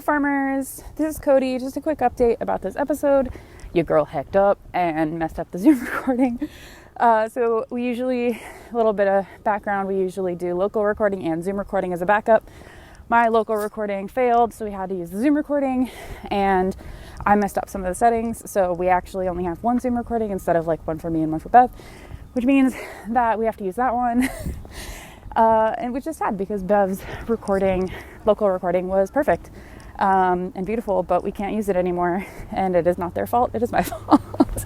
Hello, farmers. This is Cody. Just a quick update about this episode. Your girl hecked up and messed up the Zoom recording. So we usually, a little bit of background, we usually do local recording and Zoom recording as a backup. My local recording failed, so we had to use the Zoom recording, and I messed up some of the settings. So we actually only have one Zoom recording instead of like one for me and one for Bev, which means that we have to use that one. And which is sad because Bev's local recording was perfect and beautiful, but we can't use it anymore, and it is not their fault, it is my fault.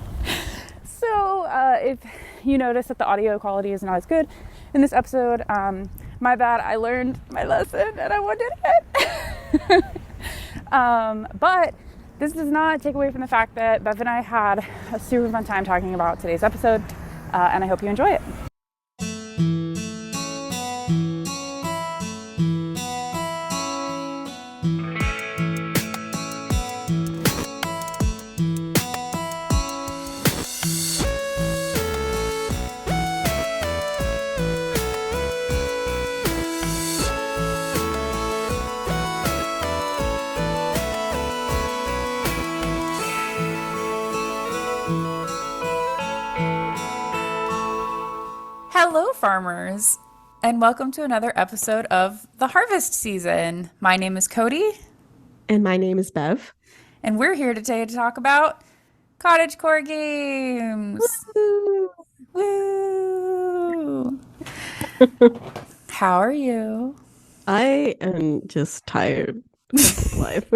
So if you notice that the audio quality is not as good in this episode, my bad, I learned my lesson and I won't do it again. But this does not take away from the fact that Bev and I had a super fun time talking about today's episode, and I hope you enjoy it. Hello, farmers, and welcome to another episode of the harvest season. My name is Cody. And my name is Bev. And we're here today to talk about cottagecore games. Woo! Woo! How are you? I am just tired of life.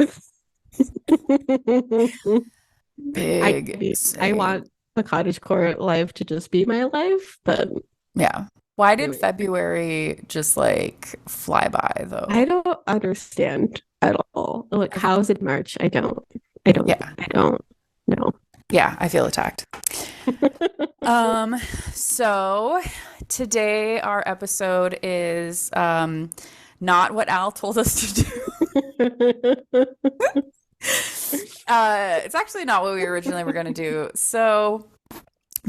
Big. I want the cottagecore life to just be my life, but yeah. Why did February just like fly by though? I don't understand at all. Like, how is it March? I don't know. Yeah, I feel attacked. So today our episode is not what Al told us to do. It's actually not what we originally were going to do. So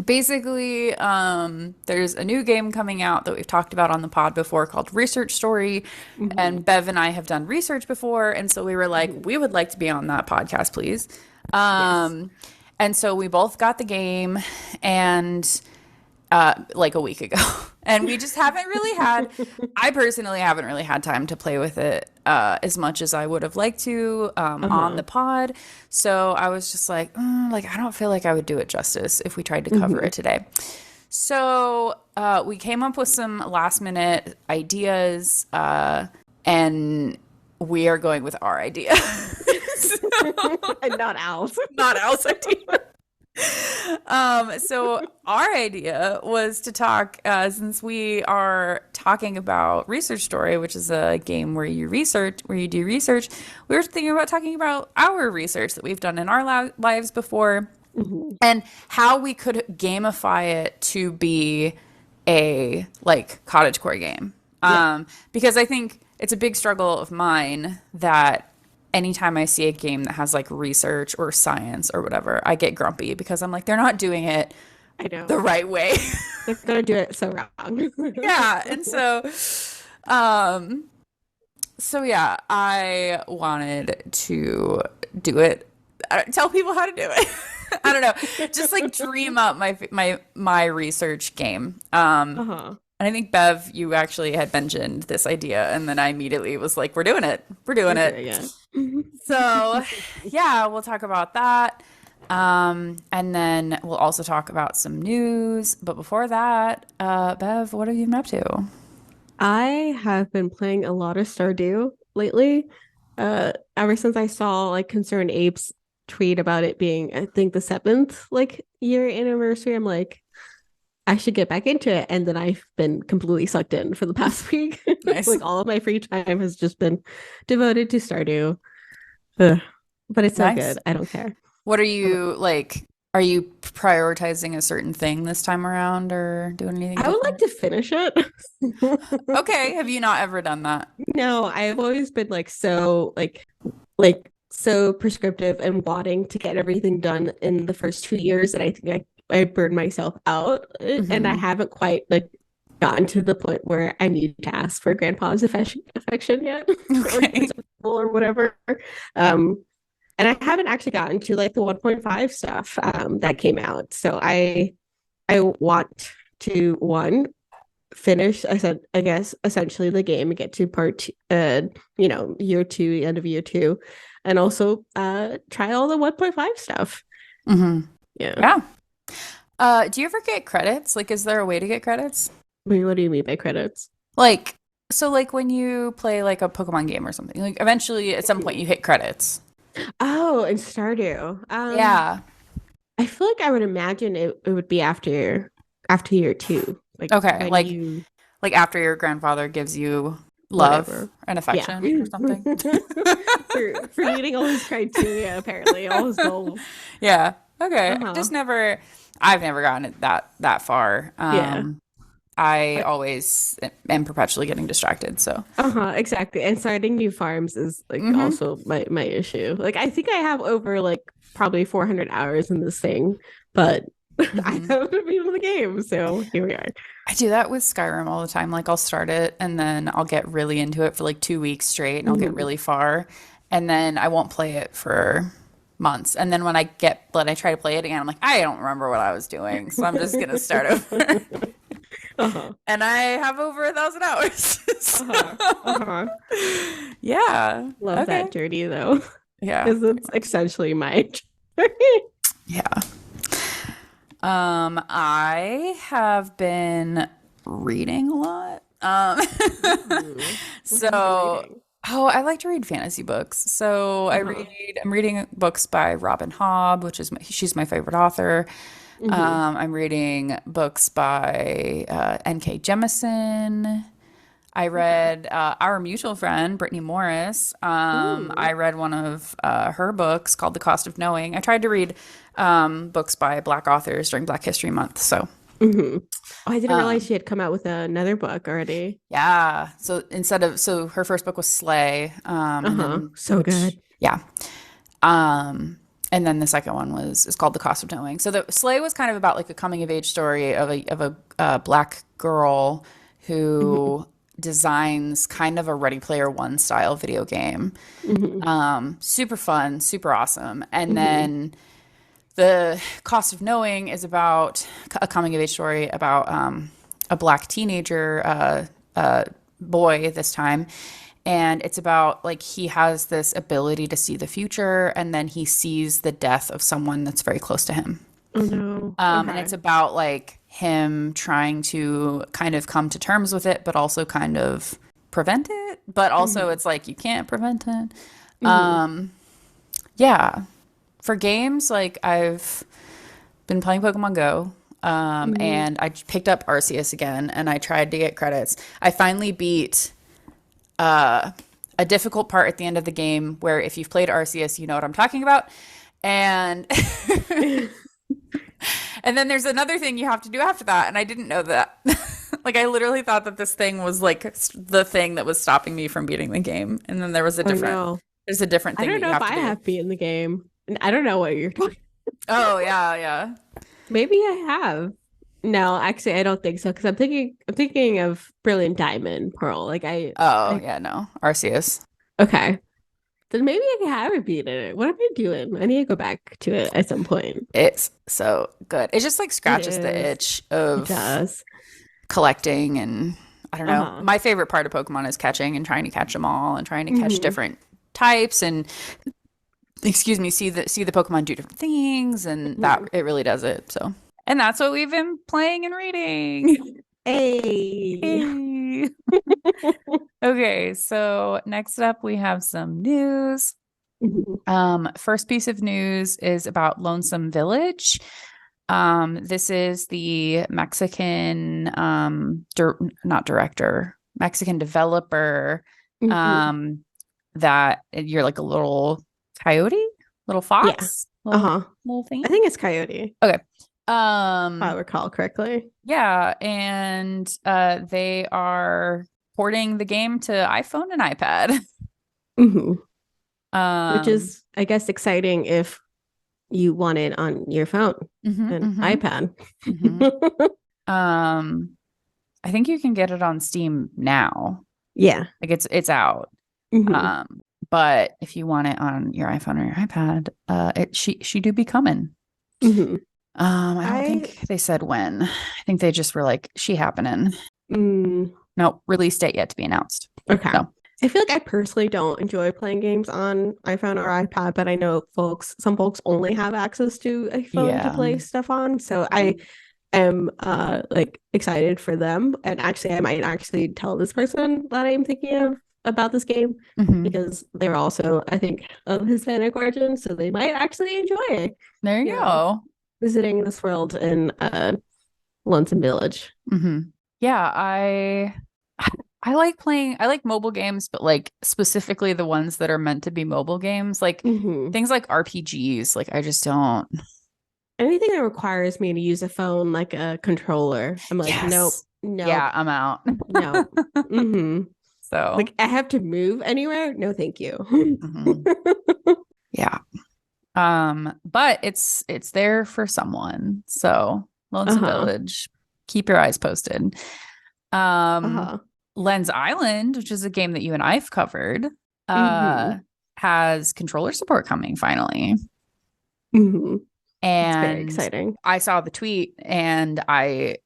basically, there's a new game coming out that we've talked about on the pod before called Research Story. Mm-hmm. And Bev and I have done research before. And so we were like, we would like to be on that podcast, please. Yes. And so we both got the game and like a week ago. And we just haven't really I personally haven't really had time to play with it as much as I would have liked to on the pod. So I was just like, I don't feel like I would do it justice if we tried to cover it today. So we came up with some last minute ideas and we are going with our idea. And not Al's. Not Al's idea. So our idea was to talk, since we are talking about Research Story, which is a game where you do research, we were thinking about talking about our research that we've done in our lives before, and how we could gamify it to be a like cottagecore game. Because I think it's a big struggle of mine that anytime I see a game that has like research or science or whatever, I get grumpy because I'm like, they're not doing it the right way. They're gonna do it so wrong. Yeah. And so yeah, I wanted to do it. Tell people how to do it. I don't know. Just like dream up my research game. And I think, Bev, you actually had mentioned this idea, and then I immediately was like, we're doing it. We're doing it. Yeah. So, yeah, we'll talk about that. And then we'll also talk about some news. But before that, Bev, what have you been up to? I have been playing a lot of Stardew lately. Ever since I saw like Concerned Apes tweet about it being, I think, the 7th like year anniversary, I'm like, I should get back into it. And then I've been completely sucked in for the past week. Nice. Like all of my free time has just been devoted to Stardew. But it's so good. I don't care. What are you like? Are you prioritizing a certain thing this time around or doing anything different? I would like to finish it. Okay. Have you not ever done that? No, I've always been like so prescriptive and wanting to get everything done in the first 2 years that I think I burned myself out, and I haven't quite like gotten to the point where I need to ask for grandpa's affection yet, or Okay. or whatever. Um, and I haven't actually gotten to like the 1.5 stuff that came out. So I want to one finish, I guess essentially the game and get to year two, end of year two, and also try all the 1.5 stuff. Hmm. Yeah. Yeah. Do you ever get credits? Like, is there a way to get credits? Wait, what do you mean by credits? Like, so like when you play like a Pokemon game or something, like eventually at some point you hit credits. Oh, and Stardew. Yeah. I feel like I would imagine it would be after year two, like Okay. when you Like after your grandfather gives you love whatever. and Yeah. affection or something. For meeting all his criteria, apparently, all his goals. Yeah. Okay. Uh-huh. I've never gotten it that far. Yeah. I Uh, always am perpetually getting distracted. So, Uh-huh, exactly. And starting new farms is like hmm. also my issue. Like I think I have over like probably 400 hours in this thing, but I Hmm. haven't beaten the game. So here we are. I do that with Skyrim all the time. Like I'll start it and then I'll get really into it for like 2 weeks straight and I'll get Mhm. really far and then I won't play it for months. And then when I try to play it again, I'm like, I don't remember what I was doing. So I'm just gonna start over. Uh-huh. And I have over 1,000 hours. Uh-huh. So, Uh-huh. yeah. Love Okay. that journey though, Yeah. because it's essentially my journey. Yeah. I have been reading a lot. Ooh, what have you been So, reading? oh, I like to read fantasy books. So Uh-huh. I'm reading books by Robin Hobb, she's my favorite author. Hmm. I'm reading books by N.K. Jemisin. I Okay. read our mutual friend, Brittany Morris. Ooh. I read one of her books called The Cost of Knowing. I tried to read books by Black authors during Black History Month. So, Hmm. Oh, I didn't realize um, she had come out with another book already. yeah. So her first book was Slay, Uh-huh. So good. yeah. Um, and then the second one is called The Cost of Knowing. So the Slay was kind of about like a coming of age story of a black girl Hmm. who designs kind of a Ready Player One style video game. Hmm. Super fun, super awesome. And Hmm. then the Cost of Knowing is about a coming of age story about a black teenager, boy this time. And it's about like he has this ability to see the future, and then he sees the death of someone that's very close to him. Oh no. And it's Okay. about like him trying to kind of come to terms with it, but also kind of prevent it. But also, Hmm. it's like you can't prevent it. Hmm. Yeah. For games, like I've been playing Pokemon Go. Hmm. And I picked up Arceus again and I tried to get credits. I finally beat a difficult part at the end of the game where if you've played Arceus, you know what I'm talking about. And and then there's another thing you have to do after that, and I didn't know that. Like I literally thought that this thing was like the thing that was stopping me from beating the game, and then Oh no. there's a different I thing don't that you know if have to I do. have beaten the game. And I don't know what you're talking. Oh yeah, yeah. Maybe I have. No, actually, I don't think so. Because I'm thinking of Brilliant Diamond Pearl. Oh yeah, no. Arceus. Okay. Then maybe I haven't beaten it. What am I doing? I need to go back to it at some point. It's so good. It just like It scratches the is. itch It of does. collecting and I don't know. Uh-huh. My favorite part of Pokemon is catching and trying to catch them all and trying to catch Hmm. different types and excuse me, see the Pokemon do different things and that Hmm. it really does it. So, and that's what we've been playing and reading. Hey. Hey. Okay, so next up we have some news. Mhm. First piece of news is about Lonesome Village. This is the Mexican, not director, Mexican developer, Mhm. um, that you're like a little coyote, little Yeah. fox, Uh-huh. little thingy. I think it's Coyote, Okay. if I recall correctly. Yeah, and they are porting the game to iPhone and iPad. Hmm. Which Um, is, I guess, exciting if you want it on your phone mhm, and mhm, iPad. mhm. Um, I think you can get it on Steam now. Yeah. Like it's out. Hmm. But if you want it on your iPhone or your iPad, she do be coming. Hmm. I don't think they said when. I think they just were like, she happening. Mm, Nope, release date yet to be announced. okay. So I feel like I personally don't enjoy playing games on iPhone or iPad, but I know some folks only have access to a phone to yeah. play stuff on. So I am like excited for them. And actually I might actually tell this person that I'm thinking of about this game Mhm. because they're also, I think, of Hispanic origin. So they might actually enjoy, There you you know, go. visiting this world in Lonesome Village. Yeah, I like mobile games, but like specifically the ones that are meant to be mobile games, like Hmm. things like RPGs. Like I just don't. Anything that requires me to use a phone like a controller, I'm like, nope, Yes. nope, Yeah, I'm out. nope. Hmm. So, Like I have to move anywhere? No, thank you. mhm. Yeah. But it's there for someone. So, Lonesome Uh-huh. Village, keep your eyes posted. Um, Uh-huh. Lens Island, which is a game that you and I've covered, Hmm. uh, has controller support coming finally. Hmm. It's very And exciting. I saw the tweet and I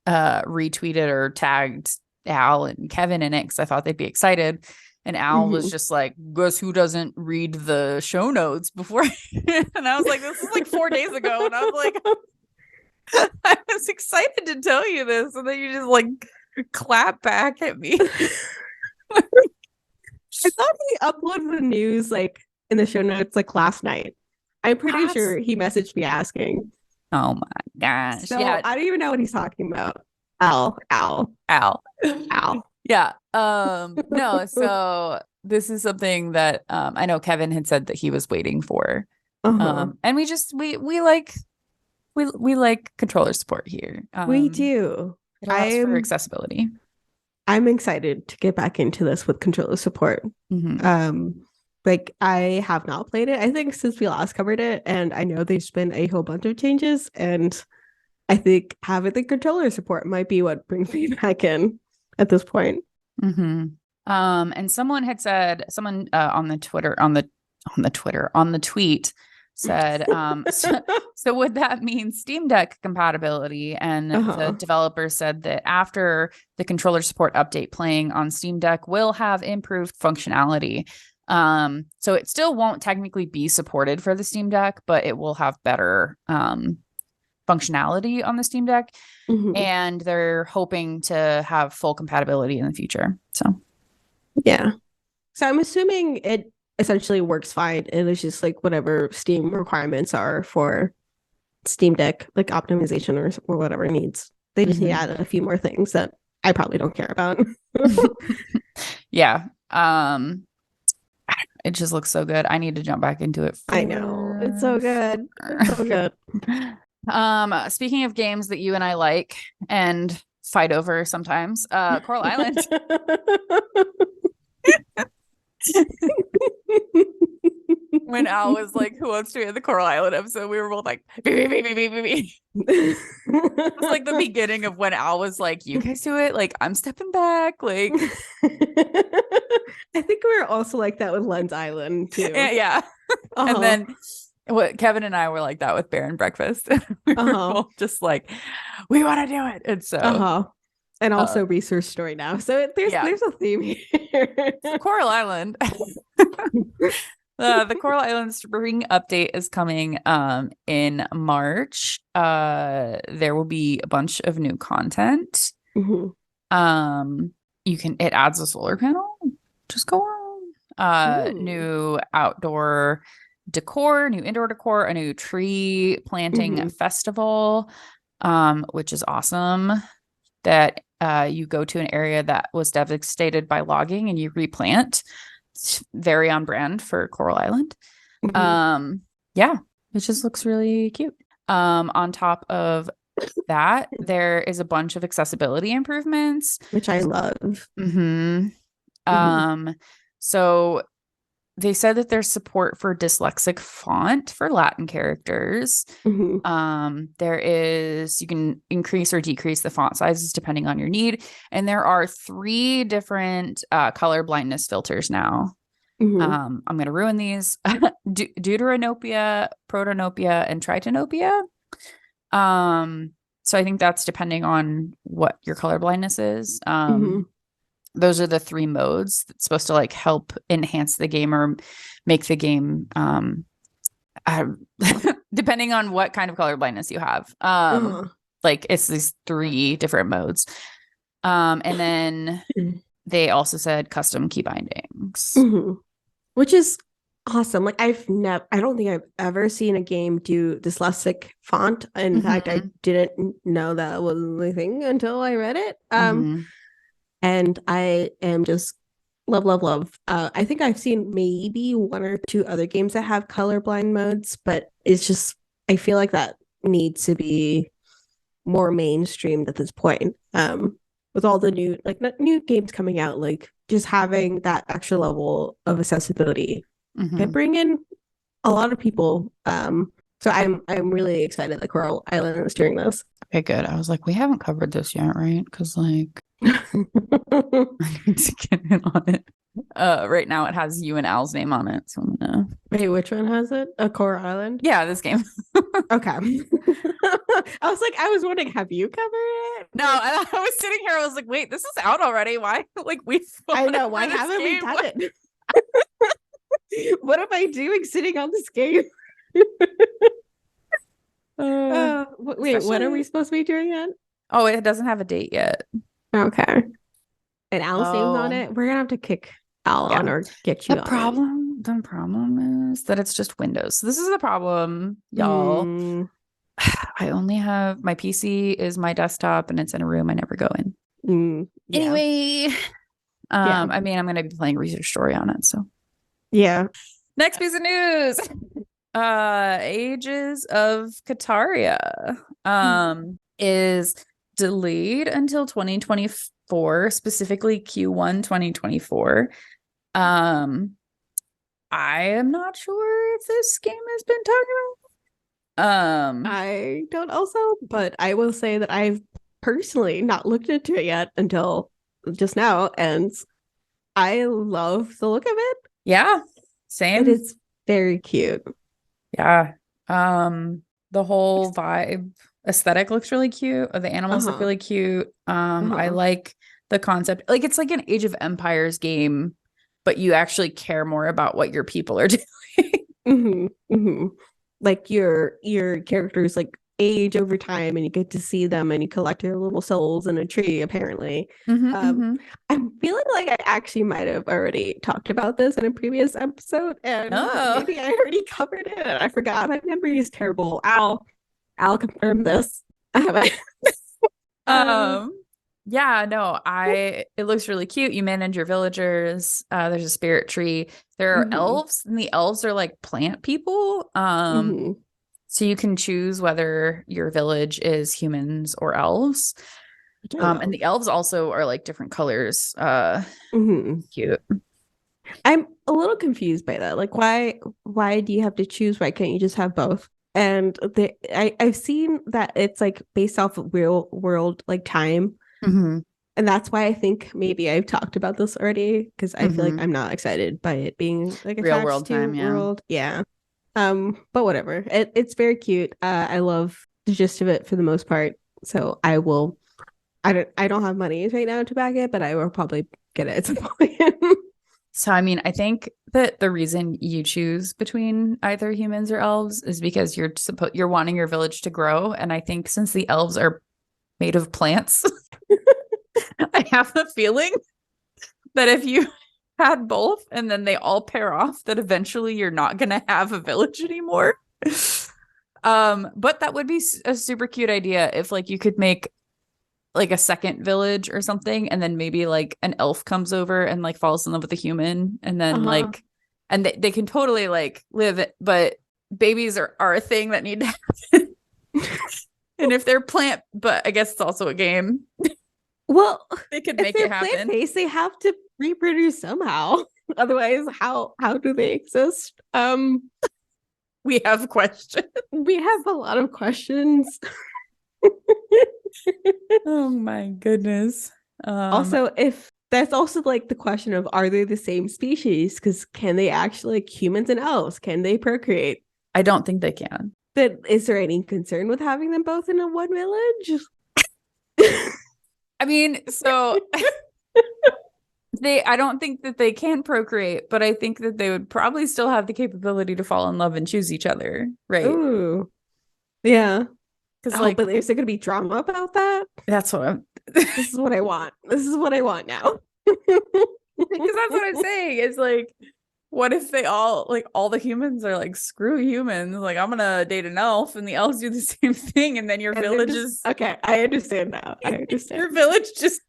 retweeted or tagged Al and Kevin in it because I thought they'd be excited. And Al was Hmm. just like, guess who doesn't read the show notes before? And I was like, this is like 4 days ago. And I was like, I was excited to tell you this. And then you just like clap back at me. I thought he uploaded the news like in the show notes like last night. I'm pretty That's sure he messaged me asking. oh my gosh. So Yeah, I don't even know what he's talking about. Al, Al, Al. Al. Yeah. No, so this is something that I know Kevin had said that he was waiting for. Uh-huh. And we like we like controller support here. We do. It allows for I'm accessibility. I'm excited to get back into this with controller support. Hmm. Um, like I have not played it, I think, since we last covered it, and I know there's been a whole bunch of changes, and I think having the controller support might be what brings me back in at this point. Hmm. And someone had said, someone on the Twitter, on the tweet said, so would that mean Steam Deck compatibility? And the Uh-huh. developer said that after the controller support update, playing on Steam Deck will have improved functionality. So it still won't technically be supported for the Steam Deck, but it will have better functionality on the Steam Deck. Hmm. And they're hoping to have full compatibility in the future. So Yeah. So I'm assuming it essentially works fine, and it's just like whatever Steam requirements are for Steam Deck, like optimization or whatever it needs. They just need to add a few more things that I probably don't care about. yeah. It just looks so good. I need to jump back into it I know. It's so good. It's so good. Speaking of games that you and I like and fight over sometimes, Coral Island. When Al was like, "Who wants to be in the Coral Island episode?" We were both like, "Beep, beep, beep, beep, beep, beep." It was like the beginning of when Al was like, "You guys do it. Like, I'm stepping back." Like, I think we were also like that with Lens Island too. yeah. And Uh-huh. then what Kevin and I were like that with Bear and Breakfast. We were Uh-huh. both just like, we want to do it. And so, Uh-huh. And uh, also research story now. So yeah, there's a theme here. so Coral Island. The Coral Island spring update is coming in March. There will be a bunch of new content. Mhm. It adds a solar panel. Just go on. Ooh. New outdoor decor, new indoor decor, a new tree planting Mhm. festival, which is awesome. That you go to an area that was devastated by logging and you replant. It's very on brand for Coral Island. Mhm. Yeah, it just looks really cute. On top of that, there is a bunch of accessibility improvements. Which I love. Hmm. Mhm. So they said that there's support for dyslexic font for Latin characters. Mm-hmm. There is, you can increase or decrease the font sizes depending on your need. And there are 3 different color blindness filters now. Mm-hmm. I'm going to ruin these. Deuteranopia, Protanopia, and Tritanopia. So I think that's depending on what your color blindness is. Mm-hmm. Those are the 3 modes that's supposed to like help enhance the game or make the game depending on what kind of color blindness you have. Like it's these 3 different modes. And then they also said custom key bindings. Mm-hmm. Which is awesome. Like I don't think I've ever seen a game do dyslexic font. In fact, I didn't know that was the thing until I read it. And I am just love. I think I've seen maybe 1 or 2 other games that have colorblind modes, but it's just, I feel like that needs to be more mainstreamed at this point. With all the new games coming out, like just having that extra level of accessibility can bring in a lot of people. So I'm really excited that Coral Island is doing this. Okay, good. I was like, we haven't covered this yet, right? Because like I need to get in on it. Right now it has you and Al's name on it, so I'm gonna. Wait, which one has it? A Coral Island? Yeah, this game. Okay. I was wondering, have you covered it? No, I was sitting here. I was like, wait, this is out already. Why? Like I know. Why haven't we done it? What am I doing sitting on this game? Wait, when are we supposed to be doing it? Oh, it doesn't have a date yet. Okay. And Al's name's on it. We're gonna have to kick Al on or get you the problem. The problem is that it's just Windows. So this is the problem, y'all. I only have my PC is my desktop and it's in a room I never go in. Anyway, I mean, I'm gonna be playing Research Story on it. So yeah. Next piece of news. Ages of Kataria is delayed until 2024, specifically Q1 2024. I am not sure if this game has been talked about. I don't also, but I will say that I've personally not looked into it yet until just now, and I love the look of it. Yeah, same. It is very cute. Yeah. The whole vibe aesthetic looks really cute. The animals look really cute. I like the concept. Like it's like an Age of Empires game, but you actually care more about what your people are doing. Like your characters like age over time and you get to see them and you collect their little souls in a tree, apparently. I'm feeling like I actually might have already talked about this in a previous episode, and maybe I already covered it and I forgot. My memory is terrible. I'll confirm this. Yeah, no, it looks really cute. You manage your villagers. There's a spirit tree. There are elves, and the elves are like plant people. So you can choose whether your village is humans or elves. And the elves also are like different colors. Cute. I'm a little confused by that. Like, why do you have to choose? Why can't you just have both? And I've seen that it's like based off of real world like time. And that's why I think maybe I've talked about this already, because I feel like I'm not excited by it being like real world time. Yeah. But whatever. It's very cute. I love the gist of it for the most part. So I don't have money right now to back it, but I will probably get it at some point. So I mean, I think that the reason you choose between either humans or elves is because you're wanting your village to grow. And I think since the elves are made of plants, I have the feeling that if you had both and then they all pair off, that eventually you're not going to have a village anymore. But that would be a super cute idea if like you could make like a second village or something, and then maybe like an elf comes over and like falls in love with a human, and then like and they can totally like live it, but babies are a thing that need to happen. And if they're plant, but I guess it's also a game. Well, they could make it happen. Plant-based, they have to reproduce somehow. Otherwise, how do they exist? We have questions. We have a lot of questions. Oh my goodness. Also, if that's also like the question of, are they the same species? Because can they actually, like humans and elves, can they procreate? I don't think they can. But is there any concern with having them both in a one village? I mean, so I don't think that they can procreate, but I think that they would probably still have the capability to fall in love and choose each other, right? Ooh. Yeah. Because But is there going to be drama about that? That's what I'm. This is what I want. This is what I want now. Because that's what I'm saying. Is like, what if they all the humans are like, screw humans, like I'm gonna date an elf, and the elves do the same thing, and then your village is okay. I understand now. I understand. Your village just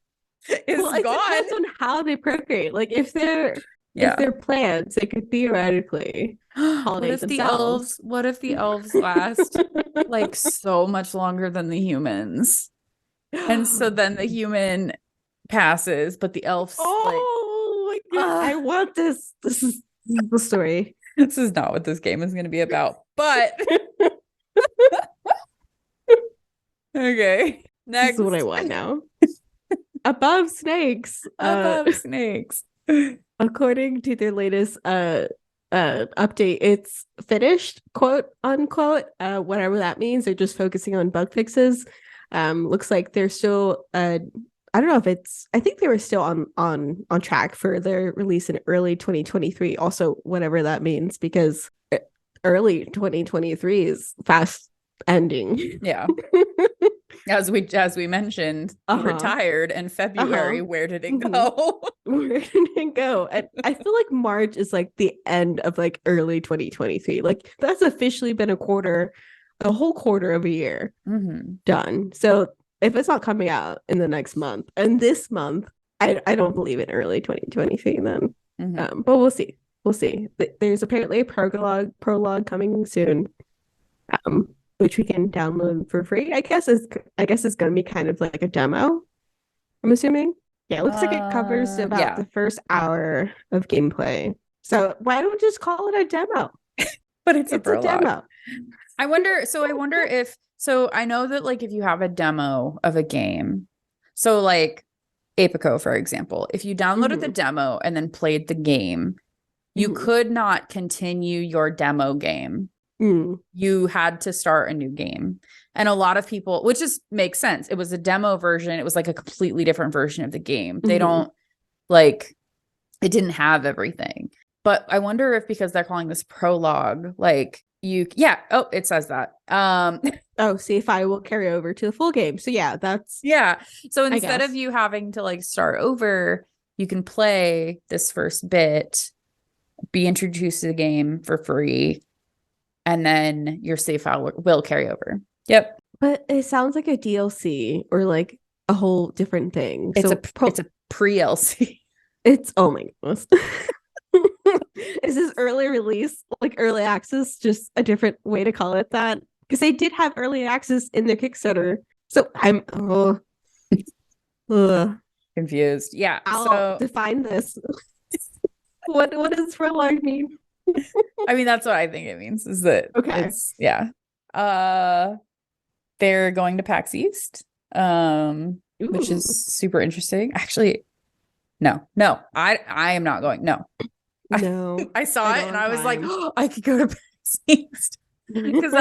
is gone. It depends on how they procreate. Like if they're plants, they could theoretically pollinate themselves. What if the elves last like so much longer than the humans? And so then the human passes, but the elves my god, I want this. This is the story. This is not what this game is going to be about. But okay, next. This is what I want now. Above snakes. Above snakes. According to their latest update, it's finished, quote unquote. Whatever that means. They're just focusing on bug fixes. Looks like they're still I don't know if it's, I think they were still on track for their release in early 2023. Also, whatever that means, because early 2023 is fast ending. Yeah. As we mentioned, retired in February. Where did it go? Where did it go? And I feel like March is like the end of like early 2023. Like that's officially been a whole quarter of a year done. So if it's not coming out in the next month and this month, I don't believe in early 2023 then. But we'll see. There's apparently a prologue coming soon, which we can download for free. I guess it's going to be kind of like a demo, I'm assuming. Yeah, it looks like it covers about the first hour of gameplay. So why don't we just call it a demo? But it's a demo. I wonder if, so I know that like if you have a demo of a game, so like Apico, for example, if you downloaded the demo and then played the game, you could not continue your demo game. You had to start a new game. And a lot of people, which just makes sense. It was a demo version. It was like a completely different version of the game. They don't like, it didn't have everything. But I wonder if because they're calling this prologue, like it says that. CFI will carry over to the full game. So so instead of you having to like start over, you can play this first bit, be introduced to the game for free, and then your save file will carry over. Yep. But it sounds like a DLC or like a whole different thing. It's a pre-LC. It's, oh my goodness. Is this early release, like early access, just a different way to call it that? Because they did have early access in their Kickstarter. So I'm confused. Yeah. I'll define this. What does prologue mean? I mean, that's what I think it means, is that they're going to PAX East, which is super interesting. Actually, no, I am not going. No. I saw it and I was like, oh, I could go to PAX East, because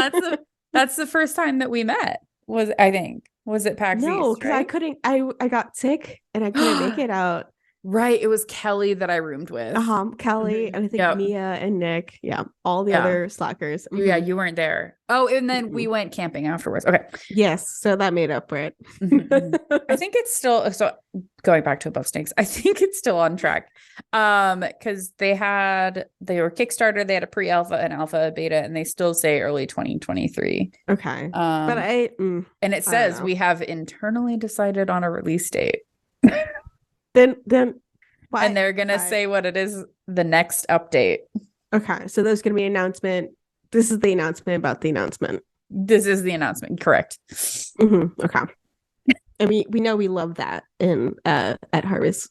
that's the first time that we met. Was it PAX East? No, because I got sick and I couldn't make it out. Right. It was Kelly that I roomed with. Kelly, and I think Mia and Nick. Yeah. All the other slackers. Yeah, you weren't there. Oh, and then we went camping afterwards. Okay. Yes. So that made up for it. I think it's still, so going back to Above Snakes, I think it's still on track. Because they were Kickstarter, they had a pre-alpha, an alpha, a beta, and they still say early 2023. Okay. But and it says we have internally decided on a release date. Then why? And they're gonna say what it is the next update. Okay, so there's gonna be an announcement. This is the announcement about the announcement. This is the announcement, correct? Okay. And we know we love that in at Harvest.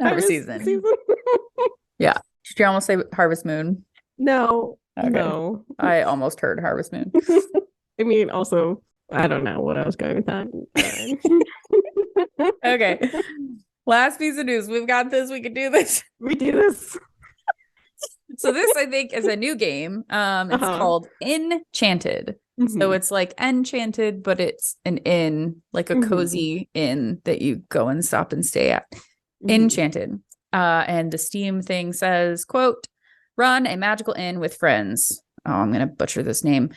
Harvest season. Yeah. Did you almost say Harvest Moon? No. Okay. No. I almost heard Harvest Moon. I mean, also, I don't know what I was going with that. Okay. Last piece of news. We've got this. We can do this. We do this. So this, I think, is a new game. It's called Enchanted. So it's like Enchanted, but it's an inn, like a cozy inn that you go and stop and stay at. Enchanted. And the Steam thing says, quote, run a magical inn with friends. Oh, I'm going to butcher this name.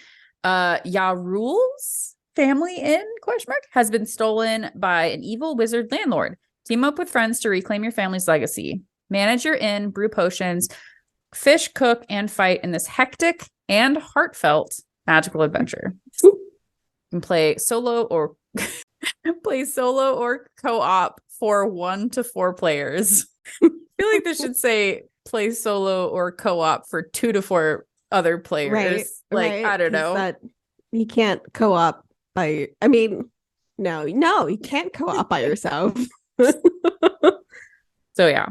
Yarul's family inn, question mark, has been stolen by an evil wizard landlord. Team up with friends to reclaim your family's legacy. Manage your inn, brew potions, fish, cook, and fight in this hectic and heartfelt magical adventure. You can play solo or co-op for 1 to 4 players. I feel like this should say play solo or co-op for 2 to 4 other players. Right, I don't know. That you can't co-op by. I mean, no, you can't co-op by yourself. So yeah,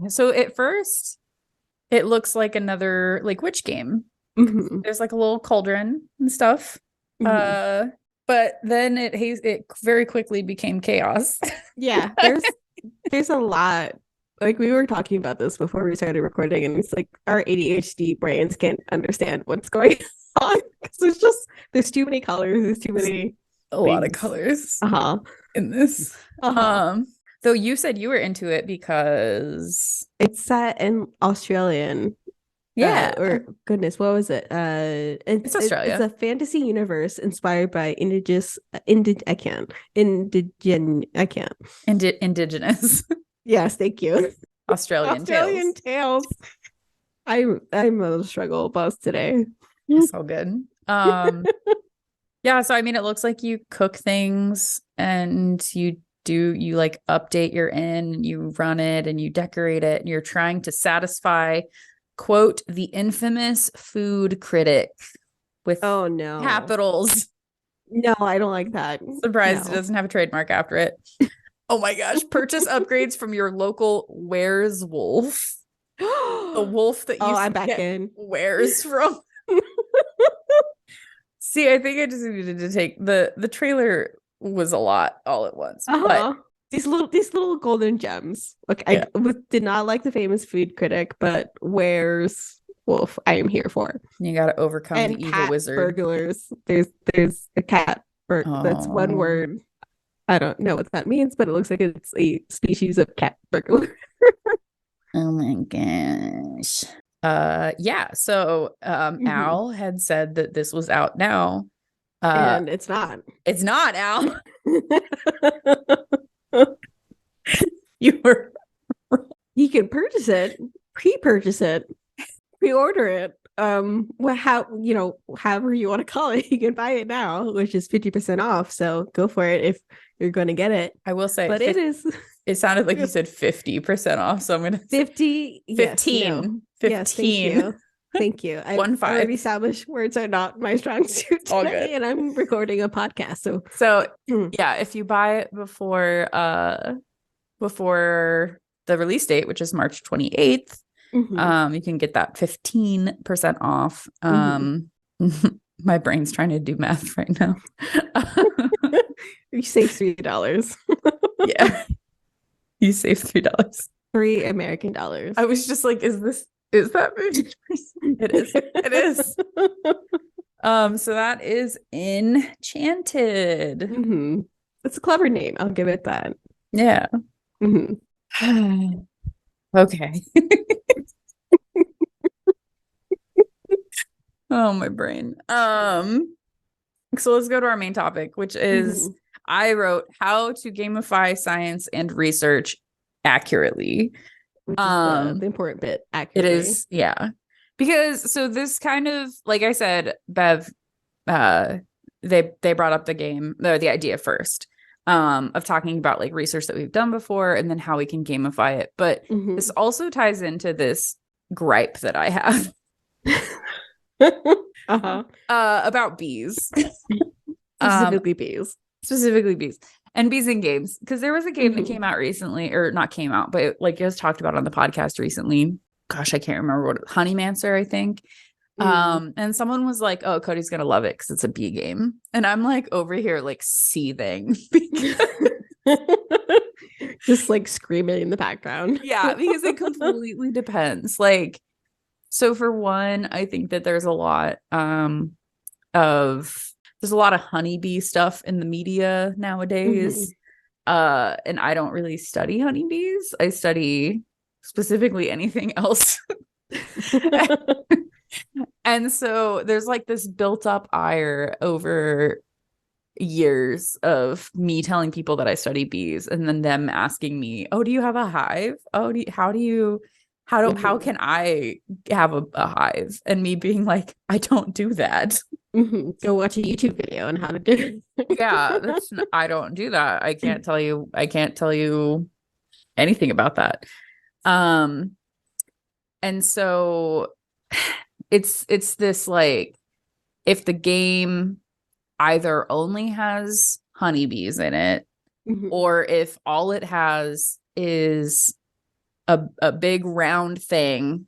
so at first it looks like another like witch game. There's like a little cauldron and stuff. But then it very quickly became chaos. Yeah, there's a lot. Like we were talking about this before we started recording, and it's like our ADHD brains can't understand what's going on because there's too many colors, there's too many lot of colors in this. So you said you were into it because it's set in Australian. Or goodness, what was it? It's Australia. It's a fantasy universe inspired by indigenous. Yes, thank you. Australian tales. I'm a struggle bus today. So good. Yeah, so I mean, it looks like you cook things and you like update your inn, and you run it and you decorate it, and you're trying to satisfy, quote, the infamous food critic with capitals. No, I don't like that. Surprised it doesn't have a trademark after it. Oh my gosh. Purchase upgrades from your local Where's Wolf. The wolf that you I'm back in. Where's from. See, I think I just needed to take the trailer was a lot all at once. But these little golden gems. Look, I did not like the famous food critic, but Where's Wolf I am here for. You got to overcome the evil wizard. Burglars. There's a cat. That's one word. I don't know what that means, but it looks like it's a species of cat burglar. Oh my gosh. Yeah. So Al had said that this was out now. And it's not. It's not, Al. You can purchase it, pre-purchase it, pre-order it. However you want to call it, you can buy it now, which is 50% off. So go for it if you're going to get it. I will say, but it is. It sounded like you said 50% off, so I'm gonna 50. 15. Yes, no. 15. Yes, thank you. I've already established words are not my strong suit today, all good. And I'm recording a podcast. So yeah, if you buy it before the release date, which is March 28th, you can get that 15% off. My brain's trying to do math right now. You save $3. Yeah. You save $3. $3 American dollars. I was just like, is that 50%? It is. It is. So that is Enchanted. It's a clever name. I'll give it that. Yeah. Okay. Oh, my brain. So let's go to our main topic, which is I wrote how to gamify science and research accurately. Which is the important bit. Accurately. It is, yeah. Because so this kind of, like I said, Bev, they brought up the idea first of talking about like research that we've done before and then how we can gamify it. But this also ties into this gripe that I have. About bees. Specifically bees. And bees in games, because there was a game that came out recently, or not came out, but it was talked about on the podcast recently. Gosh, I can't remember what Honeymancer, I think. And someone was like, "Oh, Cody's gonna love it because it's a bee game," and I'm like over here like seething. Just like screaming in the background. Yeah, because it completely depends. Like, so for one, I think that there's a lot of honeybee stuff in the media nowadays. And I don't really study honeybees. I study specifically anything else. And so there's like this built up ire over years of me telling people that I study bees, and then them asking me, "Oh, do you have a hive? Oh, how can I have a hive?" And me being like, "I don't do that." Go watch a YouTube video on how to do it. Yeah, I don't do that. I can't tell you anything about that. And so it's this like, if the game either only has honeybees in it, or if all it has is a big round thing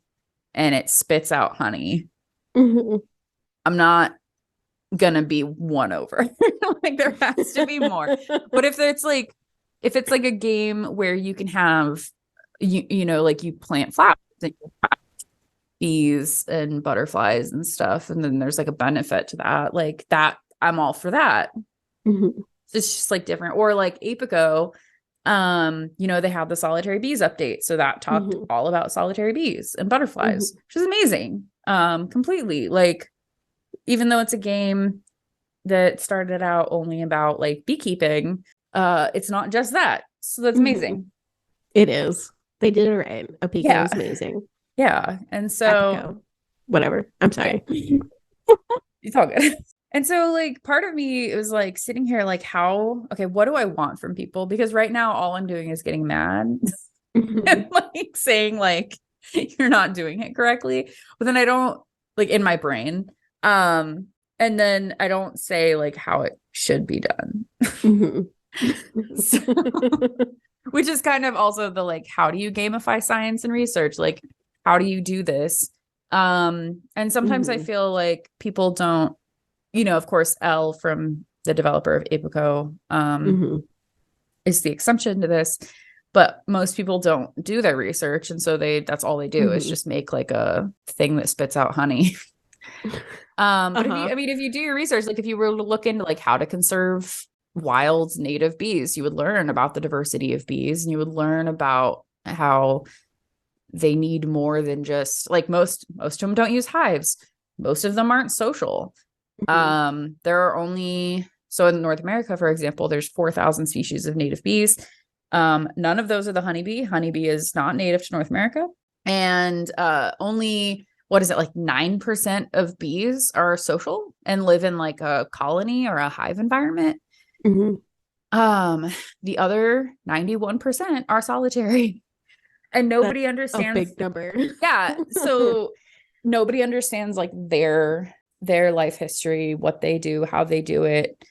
and it spits out honey, I'm not gonna be won over. Like, there has to be more. But if it's like a game where you can have you know, like, you plant flowers and you have bees and butterflies and stuff, and then there's like a benefit to that, like that, I'm all for that. It's just like different. Or like Apico, you know, they have the solitary bees update, so that talked all about solitary bees and butterflies, which is amazing. Completely, like, even though it's a game that started out only about like beekeeping, it's not just that. So that's amazing. It is. They did it right. Apico is amazing. Yeah. And so Apico. Whatever. I'm sorry. It's all good. And so like part of me was like sitting here like, what do I want from people? Because right now all I'm doing is getting mad and like saying like, you're not doing it correctly. But then I don't, like, in my brain. And then I don't say like how it should be done. So, which is kind of also the like, how do you gamify science and research? Like, how do you do this? And sometimes I feel like people don't, you know, of course, Elle, from the developer of Apico, is the exception to this, but most people don't do their research. And so that's all they do is just make like a thing that spits out honey. But if you do your research, like if you were to look into like how to conserve wild native bees, you would learn about the diversity of bees, and you would learn about how they need more than just like most of them don't use hives. Most of them aren't social. There are only, so in North America, for example, there's 4,000 species of native bees. None of those are the honeybee. Honeybee is not native to North America. And only, what is it, like 9% of bees are social and live in like a colony or a hive environment. The other 91% are solitary. And nobody understands a big number. Yeah. So nobody understands like their life history, what they do, how they do it.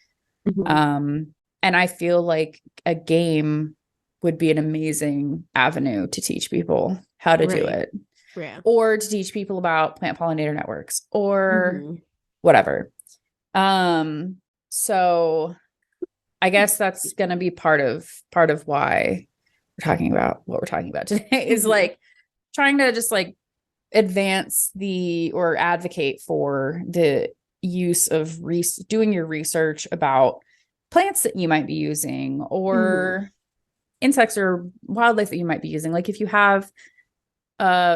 And I feel like a game would be an amazing avenue to teach people how to do it. Yeah. Or to teach people about plant pollinator networks or whatever. So I guess that's going to be part of why we're talking about what we're talking about today is like trying to just like advance or advocate for the use of doing your research about plants that you might be using or insects or wildlife that you might be using. Like if you have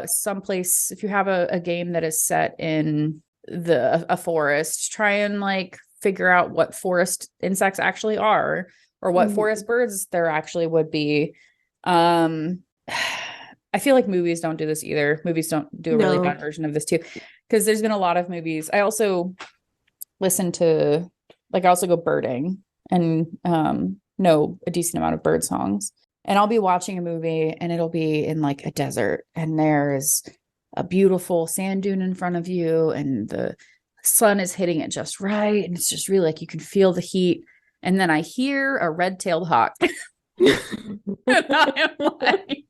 someplace, if you have a game that is set in a forest, try and like figure out what forest insects actually are or what forest birds there actually would be. I feel like movies don't do this either. Movies don't do a really bad version of this too, because there's been a lot of movies. I also listen to, like, I also go birding and know a decent amount of bird songs. And I'll be watching a movie and it'll be in like a desert and there's a beautiful sand dune in front of you and the sun is hitting it just right. And it's just really like you can feel the heat. And then I hear a red-tailed hawk. And I am like,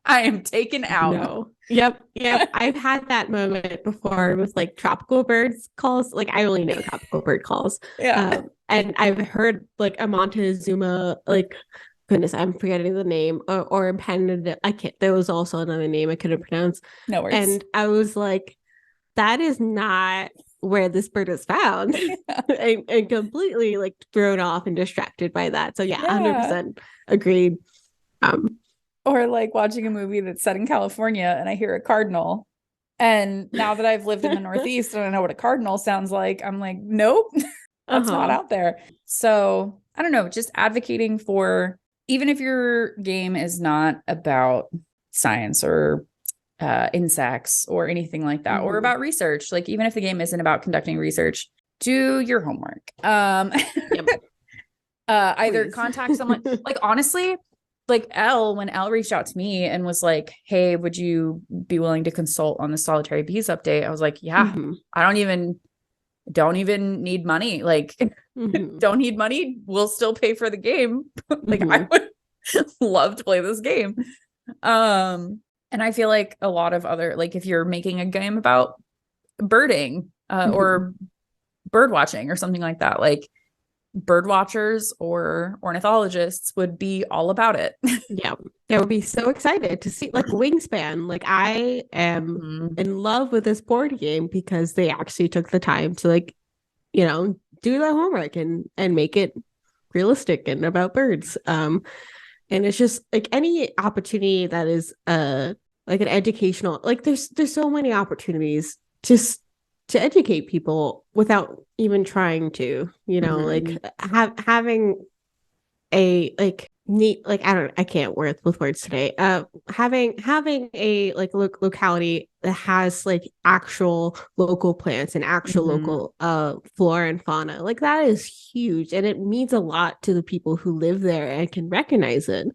I am taken out. No. Yep. I've had that moment before with like tropical birds calls. Like I only know tropical bird calls. Yeah. And I've heard like a Montezuma, like goodness, I'm forgetting the name, or Impended. I can't. There was also another name I couldn't pronounce. No worries. And I was like, that is not where this bird is found. and completely like thrown off and distracted by that. So yeah. 100% agreed. Or like watching a movie that's set in California and I hear a cardinal. And now that I've lived in the Northeast and I know what a cardinal sounds like, I'm like, nope, that's not out there. So I don't know, just advocating for, even if your game is not about science or insects or anything like that, or about research, like even if the game isn't about conducting research, do your homework. Either contact someone, like honestly, like when Elle reached out to me and was like, hey, would you be willing to consult on the Solitary Bees update? I was like, yeah, I don't even need money. Like, don't need money. We'll still pay for the game. Like, I would love to play this game. And I feel like a lot of other, like if you're making a game about birding or bird watching or something like that, like bird watchers or ornithologists would be all about it. Yeah, they would be so excited to see like Wingspan. Like I am in love with this board game because they actually took the time to like, you know, do the homework and make it realistic and about birds. And it's just like any opportunity that is like an educational, like there's so many opportunities just to educate people without even trying to, you know, like having a like neat, like I can't work with words today. Having a like locality that has like actual local plants and actual local flora and fauna, like that is huge, and it means a lot to the people who live there and can recognize it.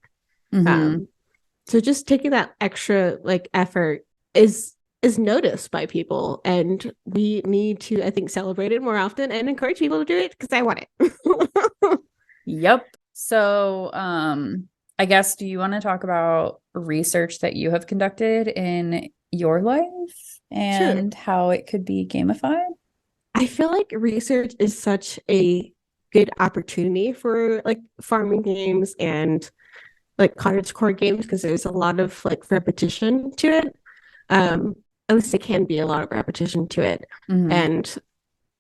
So just taking that extra like effort is noticed by people, and we need to, I think, celebrate it more often and encourage people to do it because I want it. Yep. So I guess, do you want to talk about research that you have conducted in your life and how it could be gamified? I feel like research is such a good opportunity for like farming games and like cottagecore games because there's a lot of like repetition to it. At least it can be a lot of repetition to it. And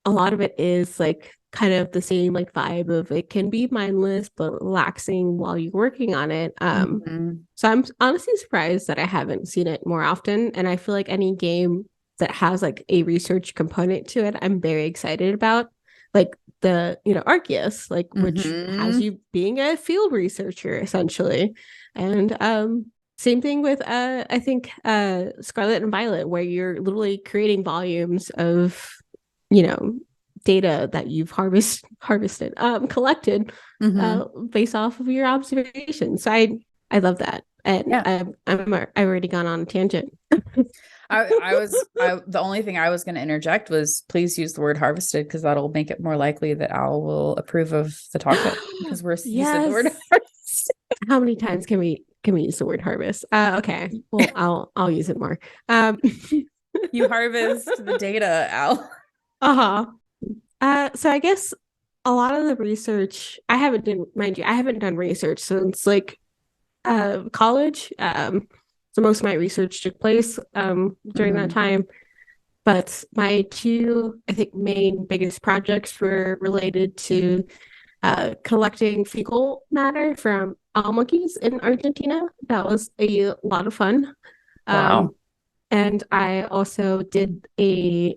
a lot of it is like kind of the same like vibe of it can be mindless but relaxing while you're working on it. So I'm honestly surprised that I haven't seen it more often. And I feel like any game that has like a research component to it, I'm very excited about. Like the, you know, Arceus, like which has you being a field researcher essentially. And same thing with I think Scarlet and Violet, where you're literally creating volumes of, you know, data that you've harvested, collected based off of your observations. So I love that. And I've already gone on a tangent. The only thing I was going to interject was please use the word harvested, because that'll make it more likely that Al will approve of the topic, because we're using the word harvested. How many times can we use the word harvest? Okay, well, I'll use it more. You harvest the data, Al. So I guess a lot of the research I haven't done research since like college. So most of my research took place during that time. But my two, I think, main biggest projects were related to collecting fecal matter from owl monkeys in Argentina. That was a lot of fun. Wow. And I also did a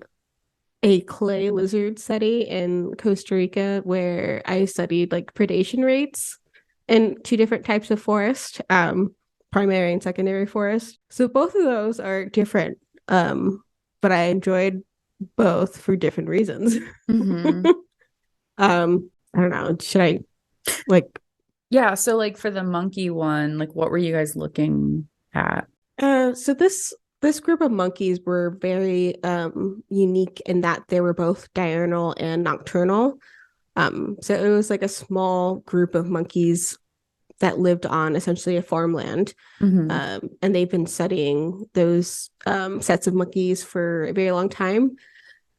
clay lizard study in Costa Rica where I studied like predation rates in two different types of forest, primary and secondary forest. So both of those are different, but I enjoyed both for different reasons. I don't know. Should I like? Yeah. So like for the monkey one, like what were you guys looking at? So this group of monkeys were very unique in that they were both diurnal and nocturnal. So it was like a small group of monkeys that lived on essentially a farmland. Mm-hmm. And they've been studying those sets of monkeys for a very long time.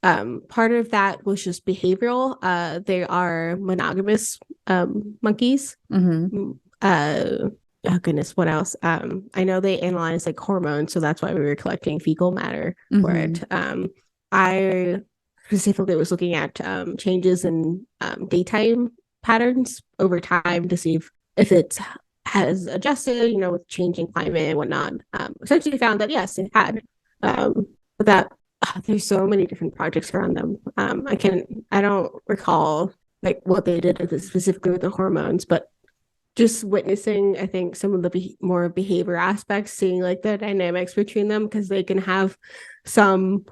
Part of that was just behavioral. They are monogamous monkeys. Mm-hmm. Oh goodness, what else? I know they analyze like hormones, so that's why we were collecting fecal matter for Mm-hmm. it. I specifically was looking at changes in daytime patterns over time to see if it has adjusted, with changing climate and whatnot. Essentially found that yes, it had. But that there's so many different projects around them. I don't recall like what they did specifically with the hormones, but just witnessing, I think, some of the more behavior aspects, seeing like the dynamics between them, because they can have some,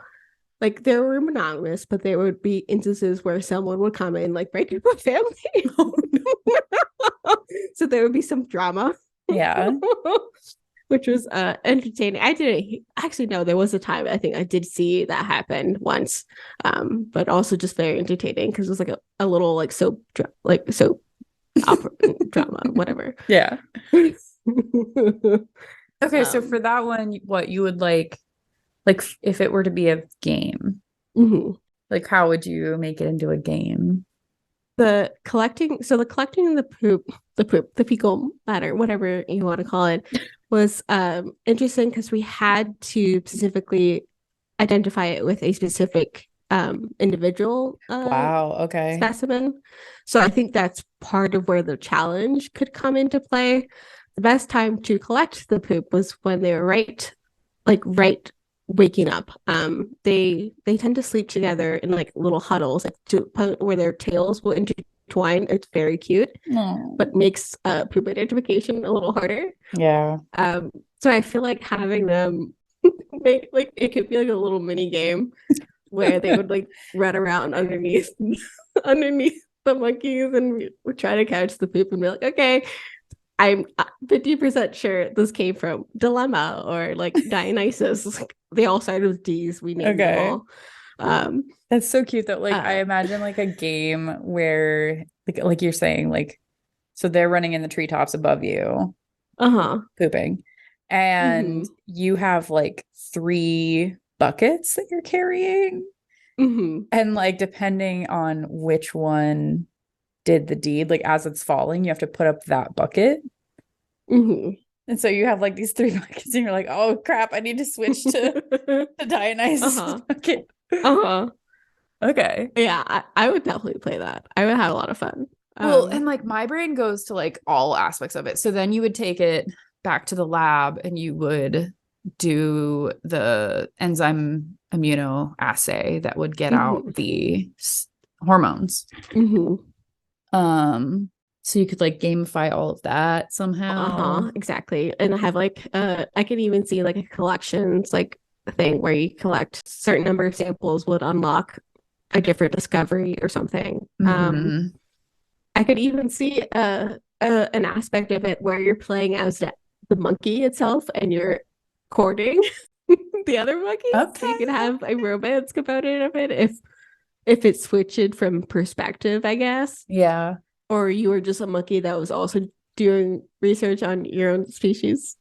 like, they were monogamous, but there would be instances where someone would come in like break up a family. So there would be some drama. Yeah. Which was entertaining. I didn't actually know there was a time I think I did see that happen once, but also just very entertaining because it was like a little like soap opera drama, whatever. Yeah. Okay, so for um, that one, what you would like if it were to be a game, mhm. like how would you make it into a game? The collecting the fecal matter, whatever you want to call it, was interesting because we had to specifically identify it with a specific individual Wow, okay. specimen. So I think that's part of where the challenge could come into play. The best time to collect the poop was when they were right waking up. They tend to sleep together in like little huddles, like to a point where their tails will intertwine. It's very cute, No. but makes poop identification a little harder. Yeah. So I feel like having them make like it could be like a little mini game where they would like run around underneath the monkeys and we would try to catch the poop and be like, okay, I'm 50% sure this came from Dilemma or like Dionysus. They all started with D's. We named them Okay. all. Um, That's so cute that like I uh, imagine like a game where like you're saying like so they're running in the treetops above you uh-huh. pooping and Mm-hmm. you have like three buckets that you're carrying Mm-hmm. and like depending on which one did the deed like as it's falling you have to put up that bucket Mm-hmm. and so you have like these three buckets and you're like oh crap I need to switch to Dionysus Uh-huh. bucket. Uh-huh. Okay. Yeah, I would definitely play that. I would have a lot of fun. Well, and like my brain goes to like all aspects of it. So then you would take it back to the lab and you would do the enzyme immunoassay that would get Mm-hmm. out the hormones. Mm-hmm. So you could like gamify all of that somehow. Exactly. And I have like I could even see like a collections like thing where you collect certain number of samples would unlock a different discovery or something. Mm-hmm. I could even see an aspect of it where you're playing as the monkey itself and you're courting the other monkeys. So you Okay. can have a romance component of it if it switched from perspective, I guess. Yeah. Or you were just a monkey that was also doing research on your own species.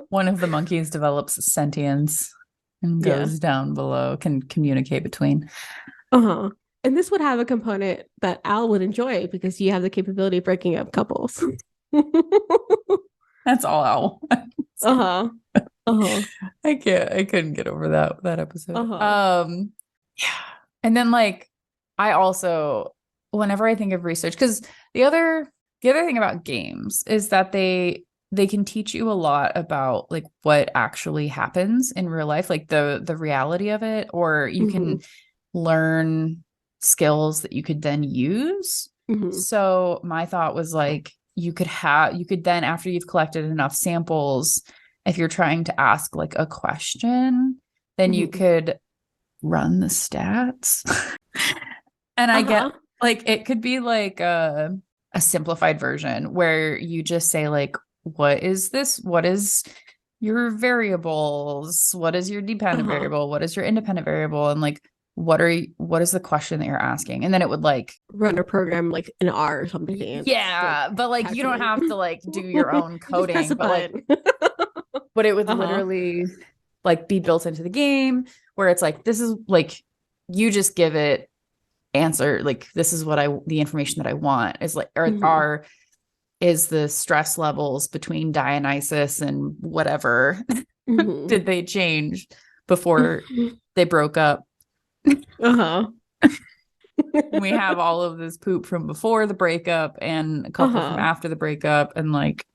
One of the monkeys develops sentience and Yeah. goes down below, can communicate between. Uh-huh. And this would have a component that Al would enjoy because you have the capability of breaking up couples. That's all I want. Uh-huh. Uh-huh. I couldn't get over that episode. Uh-huh. Yeah. And then like I also whenever I think of research, because the other thing about games is that they can teach you a lot about like what actually happens in real life, like the reality of it, or you can Mm-hmm. learn skills that you could then use. Mm-hmm. So my thought was like you could then after you've collected enough samples, if you're trying to ask like a question, then you Mm-hmm. could run the stats. And I get Uh-huh. like it could be like a simplified version where you just say like what is this? What is your variables? What is your dependent Uh-huh. variable? What is your independent variable? And like what is the question that you're asking? And then it would like run a program like an R or something. And yeah, like but like you don't calculate. have to like do your own You just press coding, a but like button. but it would Uh-huh. literally like be built into the game where it's like this is like you just give it answer like this is what I the information that I want is like Mhm. is the stress levels between Dionysus and whatever Mhm. did they change before they broke up? Uh-huh. We have all of this poop from before the breakup and a couple from Uh-huh. after the breakup and like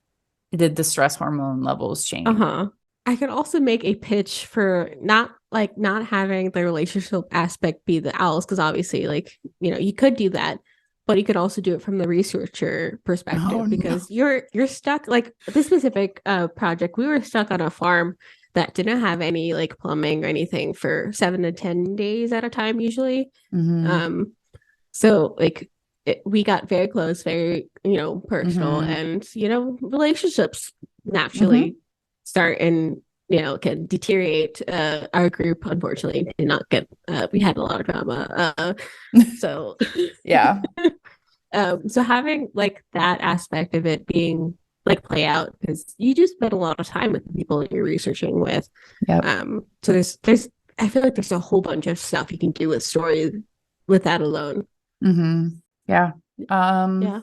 did the stress hormone levels change? Uh-huh. I could also make a pitch for not having the relationship aspect be the owls, because obviously, like, you could do that, but you could also do it from the researcher Oh perspective, no. because you're stuck, like this specific project, we were stuck on a farm that didn't have any like plumbing or anything for 7 to 10 days at a time usually. Mm-hmm. Um, so like we got very close, very, personal, Mm-hmm. and relationships Mm-hmm. naturally start and can deteriorate. Our group unfortunately did not get. We had a lot of drama. So Yeah. so having like that aspect of it being like play out, because you just spend a lot of time with the people that you're researching with. Yep. So there's I feel like there's a whole bunch of stuff you can do with stories with that alone. Mm-hmm. Yeah. Yeah.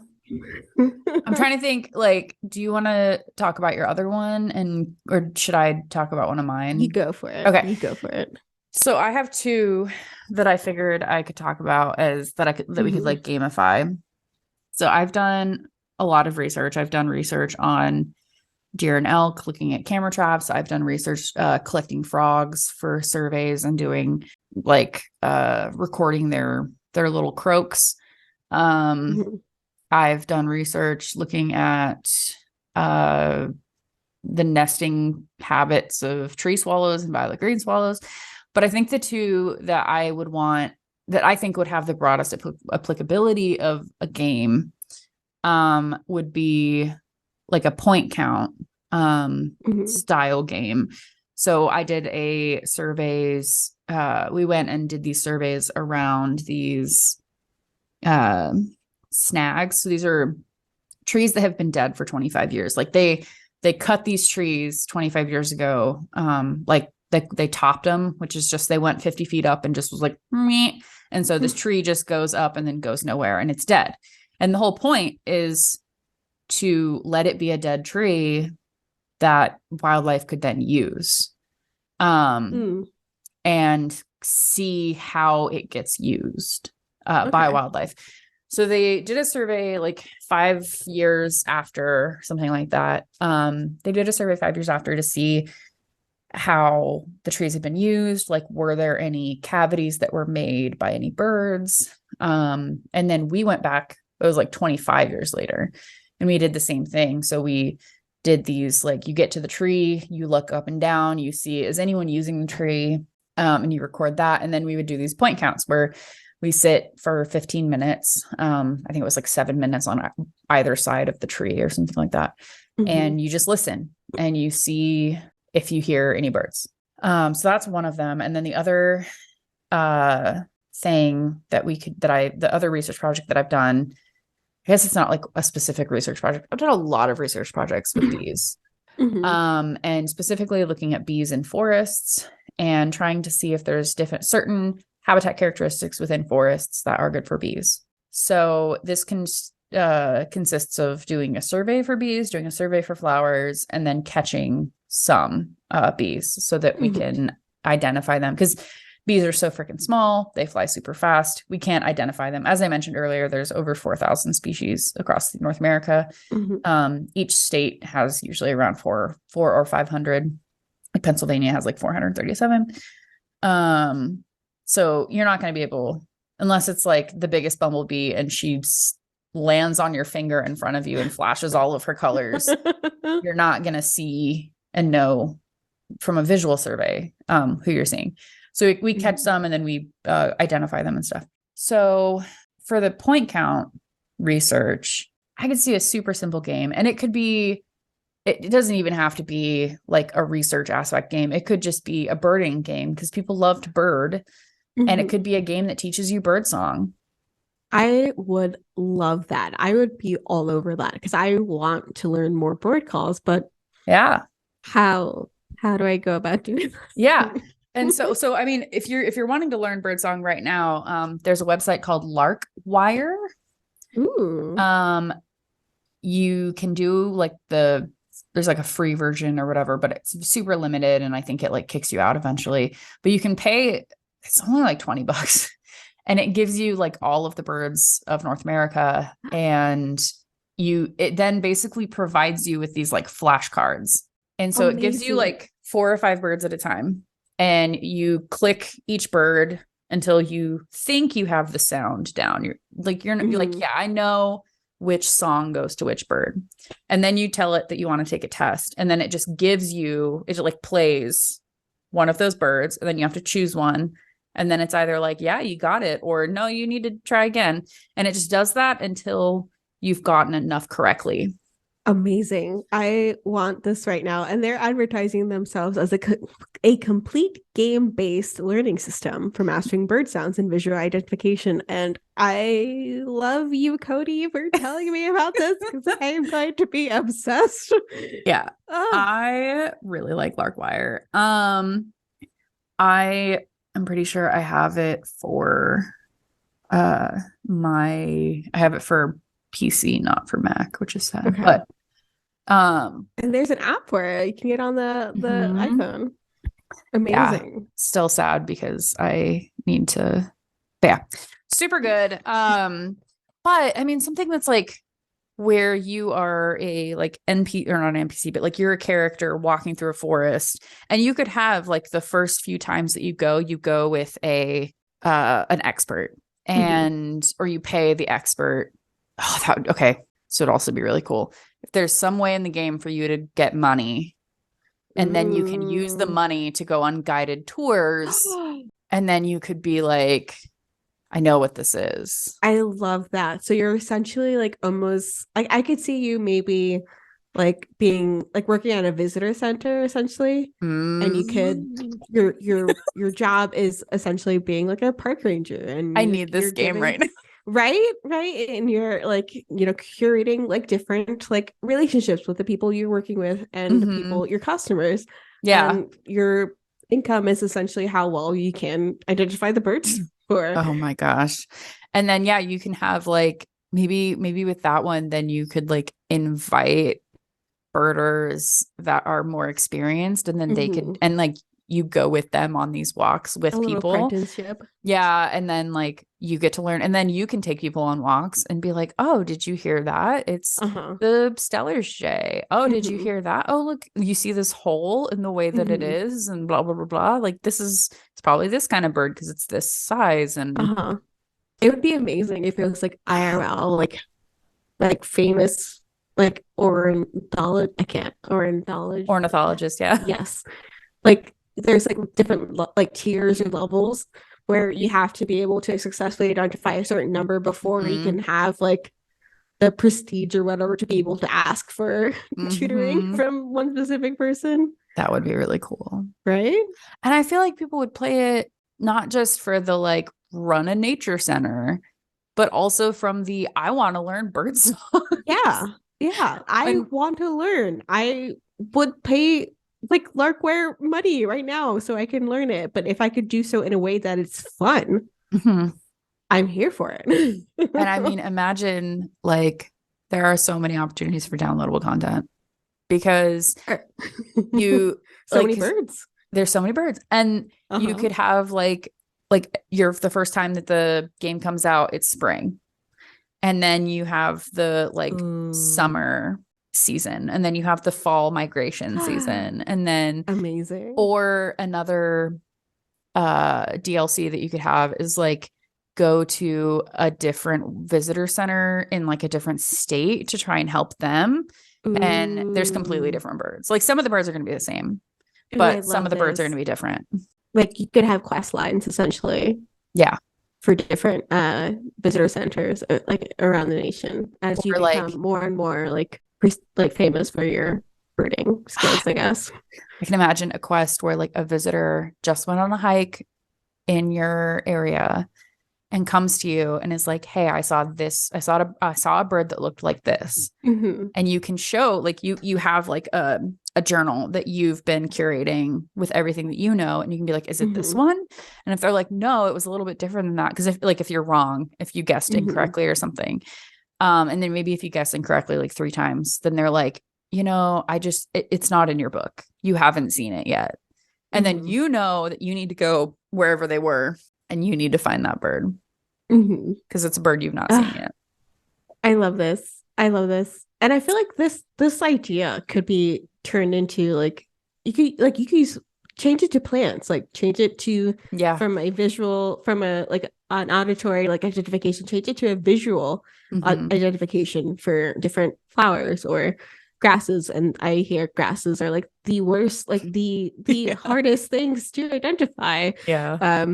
I'm trying to think, like, do you want to talk about your other one and or should I talk about one of You mine? go for it. Okay. You go for it. So I have two that I figured I could talk about as that we could Mm-hmm. like gamify. So I've done a lot of research. I've done research on deer and elk, looking at camera traps. I've done research collecting frogs for surveys and doing like recording their little croaks. Um, Mm-hmm. I've done research looking at uh, the nesting habits of tree swallows and violet green swallows. But I think the two that I would want that I think would have the broadest applicability of a game would be like a point count Mm-hmm. style game. So I did a surveys. We went and did these surveys around these uh, snags. So these are trees that have been dead for 25 years. Like they cut these trees 25 years ago. Like they topped them, which is just they went 50 feet up and just was like, meh. And so this tree just goes up and then goes nowhere and it's dead. And the whole point is to let it be a dead tree that wildlife could then use. Um, Mm. and see how it gets used by Okay. wildlife. So they did a survey like 5 years after, something like that. They did a survey 5 years after to see how the trees had been used. Like, were there any cavities that were made by any birds? And then we went back, it was like 25 years later, and we did the same thing. So we did these, like, you get to the tree, you look up and down, you see, is anyone using the tree? And you record that. And then we would do these point counts where we sit for 15 minutes. I think it was like 7 minutes on either side of the tree or something like that. Mm-hmm. And you just listen and you see if you hear any birds. So that's one of them. And then the other thing that the other research project that I've done, I guess it's not like a specific research project. I've done a lot of research projects with bees. Mm-hmm. And specifically looking at bees in forests and trying to see if there's certain habitat characteristics within forests that are good for bees. So this consists of doing a survey for bees, doing a survey for flowers, and then catching some bees so that we can identify them, because bees are so freaking small. They fly super fast. We can't identify them. As I mentioned earlier, there's over 4,000 species across North America. Mm-hmm. Each state has usually around four or 500. Like Pennsylvania has like 437. So you're not going to be able, unless it's like the biggest bumblebee and she lands on your finger in front of you and flashes all of her colors, you're not going to see and know from a visual survey who you're seeing. So we catch them and then we identify them and stuff. So for the point count research, I could see a super simple game, and it doesn't even have to be like a research aspect game. It could just be a birding game because people love to bird. And it Mhm. could be a game that teaches you birdsong. I would love that. I would be all over that because I want to learn more bird calls, but Yeah. how how do I go about doing Yeah. this? And so I mean, if you're wanting to learn birdsong right now, there's a website called Larkwire. Ooh, Um, you can do like there's like a free version or whatever, but it's super limited, and I think it like kicks you out eventually. But you can pay, it's only like $20. And it gives you like all of the birds of North America. And it then basically provides you with these like flashcards. And so it gives you amazing. like 4 or 5 birds at a time. And you click each bird until you think you have the sound down. You're like, Mhm. yeah, I know which song goes to which bird. And then you tell it that you want to take a test. And then it just gives you, it like plays one of those birds. And then you have to choose one. And then it's either like, yeah, you got it, or no, you need to try again. And it just does that until you've gotten enough correctly. Amazing. I want this right now. And they're advertising themselves as a complete game-based learning system for mastering bird sounds and visual identification. And I love you, Cody, for telling me about this because I am going to be obsessed. Yeah. Oh, I really like Larkwire. I am pretty sure I have it for I have it for PC, not for Mac, which is sad. okay. But And there's an app where you can get on the mhm. iPhone. Yeah, Amazing. still sad because I need to, but yeah, super good. But I mean, something that's like where you are a like NP or not an NPC, but like you're a character walking through a forest, and you could have like the first few times that you go with an expert, Mhm. and or you pay the expert. Oh, okay. So it'd also be really cool if there's some way in the game for you to get money, and then you can use the Ooh. money to go on guided tours, and then you could be like, I know what this is. I love that. So you're essentially like almost like I could see you maybe like being like working at a visitor center essentially. And you could Mm. your job is essentially being like a park ranger and I you're need you're this game giving right now. right and you're like curating like different like relationships with the people you're working with and the Hmm. people your customers Yeah. and your income is essentially how well you can identify the birds for. Oh my gosh. And then yeah, you can have like maybe with that one, then you could like invite birders that are more experienced, and then they could, Mhm. and like you go with them on these walks A with little people. apprenticeship. Yeah. And then like you get to learn, and then you can take people on walks and be like, oh, did you hear that? It's Uh-huh. the Stellar's Jay. Oh, did you Hmm. hear that? Oh, look, you see this hole in the way that it Hmm. is, and blah, blah, blah, blah. Like it's probably this kind of bird because it's this size. And Uh-huh. It would be amazing if it was like IRL, like famous like ornithologist. I can't ornithologist. ornithologist, yeah. Yes. Like there's like different like tiers or levels where you have to be able to successfully identify a certain number before you Hmm. can have like the prestige or whatever to be able to ask for tutoring Hmm. from one specific person, That would be really cool. right? And I feel like people would play it not just for the like run a nature center, but also from the I want to learn bird songs. Yeah. Yeah. I And want to learn. I would pay like Larkware money right now so I can learn it. But if I could do so in a way that it's fun, mhm. I'm here for it. And I mean, imagine like there are so many opportunities for downloadable content because you So like many 'cause birds. there's so many birds, and you Uh-huh. could have like you're the first time that the game comes out, it's spring. And then you have the like Ooh. summer season, and then you have the fall migration season, and then Amazing. or another DLC that you could have is like go to a different visitor center in like a different state to try and help them. And there's completely Ooh. different birds. Like some of the birds are going to be the same, Ooh, I but some love of the birds are going this. to be different. Like you could have quest lines essentially Yeah. for different visitor centers like around the nation as you Or like become more and more like famous for your birding skills, I guess. I can imagine a quest where like a visitor just went on a hike in your area and comes to you and is like, hey, I saw a bird that looked like this. Mm-hmm. And you can show, like, you have like a journal that you've been curating with everything that you know, and you can be like, is it this Mm-hmm. one? And if they're like, no, it was a little bit different than that, because if you're wrong, if you guessed Mm-hmm. incorrectly or something, and then maybe if you guess incorrectly like 3 times, then they're like, it's not in your book, you haven't seen it yet. And then Mm-hmm. you know that you need to go wherever they were and you need to find that bird Mm-hmm. because it's a bird you've not seen yet. I love this. I love this. And I feel like this idea could be turned into like you could use change it to plants, like change it to Yeah. from a visual from a like an auditory like identification, change it to a visual identification for different flowers or grasses. And I hear grasses are like the worst, like the Yeah. hardest things to identify. Yeah.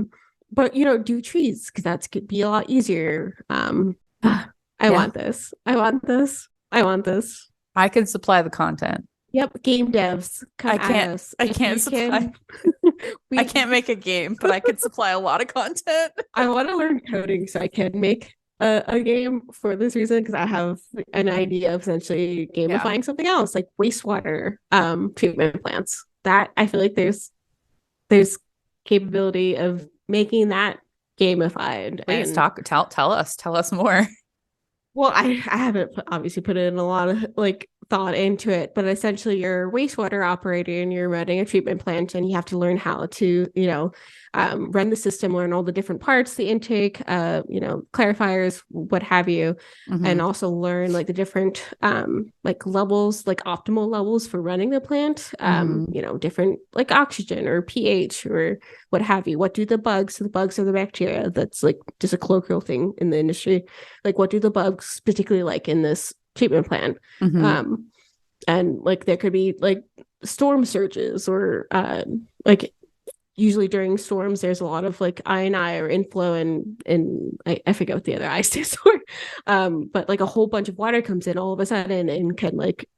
But do trees because that's could be a lot easier. I Yeah. want this. I want this. I want this. I can supply the content. Yep, game devs, come at us. I If can't you supply. can, I can't make a game, but I could supply a lot of content. I want to learn coding so I can make a game for this reason because I have an idea of essentially gamifying something else like wastewater treatment plants. That I feel like there's capability of making that gamified. Please And tell us more. well, I haven't obviously put in a lot of like thought into it, but essentially you're a wastewater operator and you're running a treatment plant and you have to learn how to, run the system, learn all the different parts, the intake, clarifiers, what have you, and also learn like the different like levels, like optimal levels for running the plant, different like oxygen or pH or what have you. What do the bugs are the bacteria. That's like just a colloquial thing in the industry. Like what do the bugs particularly like in this treatment plant? And like there could be like storm surges or like usually during storms there's a lot of like I or inflow and I forget what the other I stands for, but like a whole bunch of water comes in all of a sudden and can like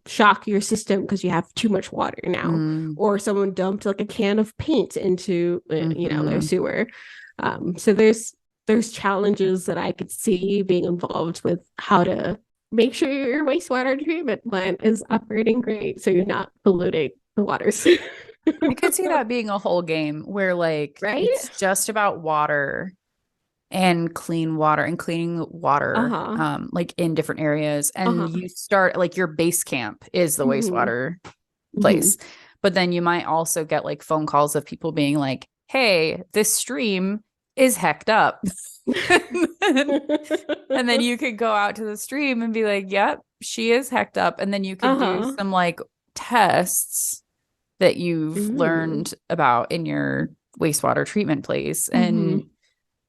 shock your system because you have too much water now, or someone dumped like a can of paint into their sewer. So there's challenges that I could see being involved with how to make sure your wastewater treatment plant is operating great so you're not polluting the waters. I could see that being a whole game where like right? it's just about water and clean water and cleaning water like in different areas, and you start like your base camp is the wastewater place, but then you might also get like phone calls of people being like, hey, this stream is hecked up. And then you could go out to the stream and be like, yep, she is hecked up, and then you could do some like tests that you've learned about in your wastewater treatment place. And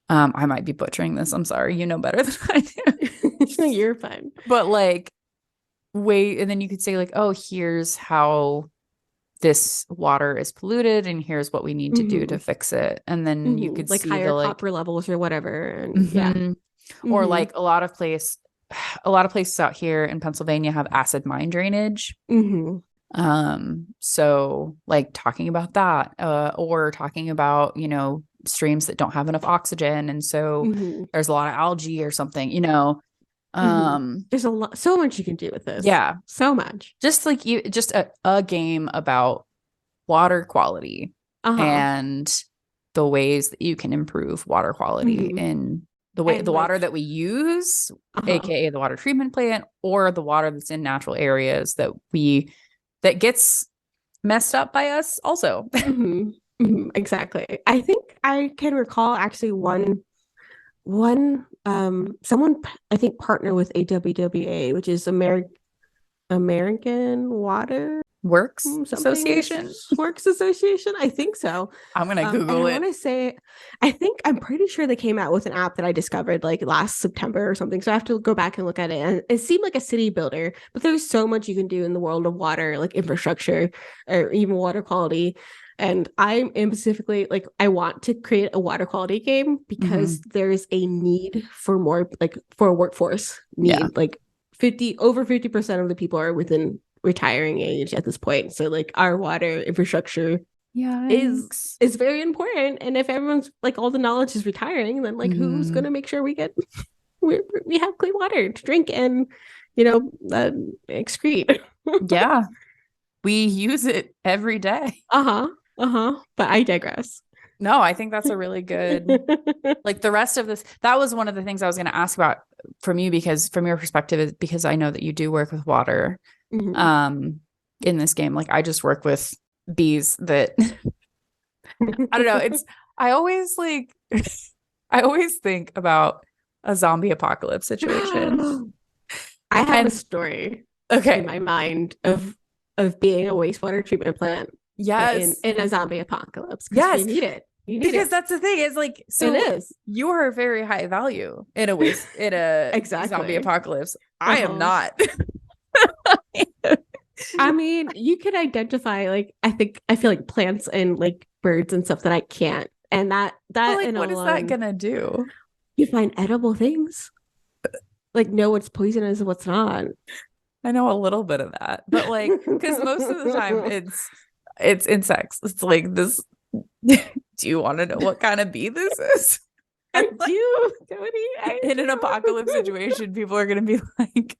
I might be butchering this, I'm sorry, you know better than I do. You're fine. But like and then you could say like, oh, here's how this water is polluted and here's what we need to do to fix it. And then you could like see higher the copper levels or whatever. And or like a lot of places out here in Pennsylvania have acid mine drainage. So like talking about that, or talking about, streams that don't have enough oxygen. And so there's a lot of algae or something, there's so much you can do with this. Yeah. So much. Just like just a game about water quality and the ways that you can improve water quality in the water that we use, aka the water treatment plant, or the water that's in natural areas that gets messed up by us also. Exactly. I think I can recall actually one someone I think partner with AWWA, which is American Water Works Association. Works Association. I think so. I'm gonna Google it. I want to say, I'm pretty sure they came out with an app that I discovered like last September or something. So I have to go back and look at it. And it seemed like a city builder, but there's so much you can do in the world of water, like infrastructure or even water quality. And I am specifically like, I want to create a water quality game because there's a need for more, like for a workforce need. Yeah. Like over 50% of the people are within retiring age at this point. So like our water infrastructure is Yikes. is very important. And if everyone's like all the knowledge is retiring, then like who's Mhm. gonna make sure we get we have clean water to drink and excrete. Yeah, we use it every day. Uh-huh. Uh-huh. But I digress. No, I think that's a really good, like the rest of this. That was one of the things I was going to ask about from you, because from your perspective, because I know that you do work with water Mhm. um in this game. Like I just work with bees that I don't know. It's I always like I always think about a zombie apocalypse situation. I have a And story in okay, my mind of being a wastewater treatment plant yes, in a zombie apocalypse because you yes, need it. You need because it. that's the thing is like, It so is. you are very high value in a in a zombie Exactly. apocalypse. I am Uh-huh. not. I mean, you could identify like I feel like plants and like birds and stuff that I can't. And But that like, in what is that alone, gonna do? you find edible things. Like know what's poisonous and what's not. I know a little bit of that, but like, because most of the time it's insects. It's like this. Do you want to know what kind of bee this is? And I like, do, Cody. I in an apocalypse situation, people are gonna be like,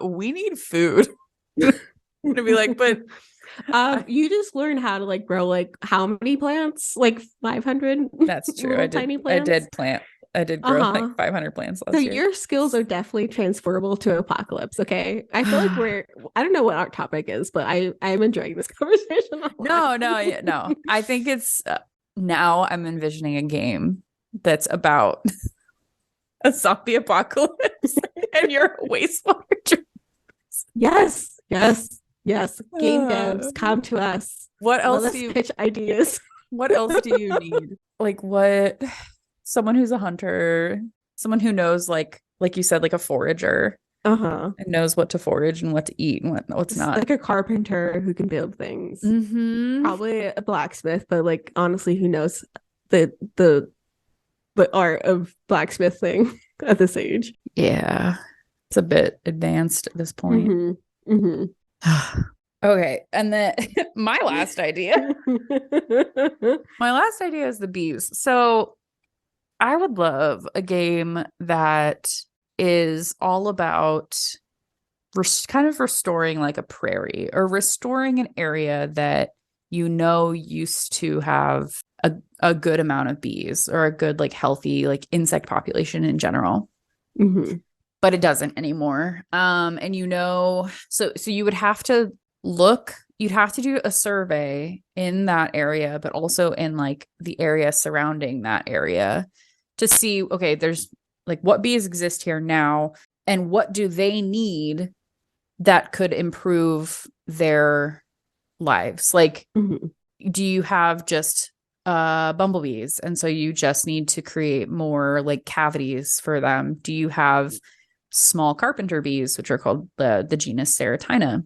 we need food." I'm gonna be like, but You just learn how to like grow like how many plants? Like 500 that's true. little tiny I plants. did plant. I did grow like Uh-huh. 500 plants So last year. your skills are definitely transferable to apocalypse, okay? I feel like No, I don't know what our topic is, but I'm enjoying this conversation a lot. no, yeah, no. I think it's now I'm envisioning a game that's about a zombie apocalypse and you're a wastewater treatment. Yes, yes, yes. Game Uh, devs, come to us. what Let else us pitch ideas. what else do you need? Like what someone who's a hunter, someone who knows like you said, like a forager Uh-huh. and knows what to forage and what to eat and what's Just not. like a carpenter who can build things. Mm-hmm. Probably a blacksmith, but like honestly, who knows the art of blacksmithing at this age? Yeah. It's a bit advanced at this point. Mm-hmm. Mm-hmm. Okay. And then my last idea. My last idea is the bees. So I would love a game that is all about kind of restoring like a prairie or restoring an area that used to have a good amount of bees or a good like healthy like insect population in general. Mm-hmm. But it doesn't anymore. And so you would have to you'd have to do a survey in that area, but also in like the area surrounding that area to see, okay, there's like what bees exist here now and what do they need that could improve their lives. Like, Mm-hmm. do you have just bumblebees and so you just need to create more like cavities for them? Do you have small carpenter bees, which are called the genus Serotina?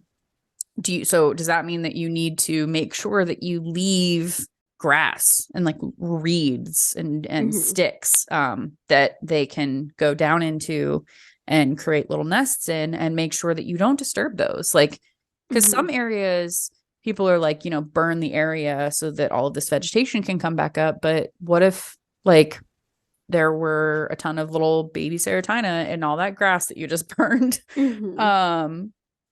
Does that mean that you need to make sure that you leave grass and like reeds and Mm-hmm. sticks that they can go down into and create little nests in, and make sure that you don't disturb those? Like, because Mm-hmm. some areas people are like, burn the area so that all of this vegetation can come back up. But what if like there were a ton of little baby serotina and all that grass that you just burned? Mm-hmm.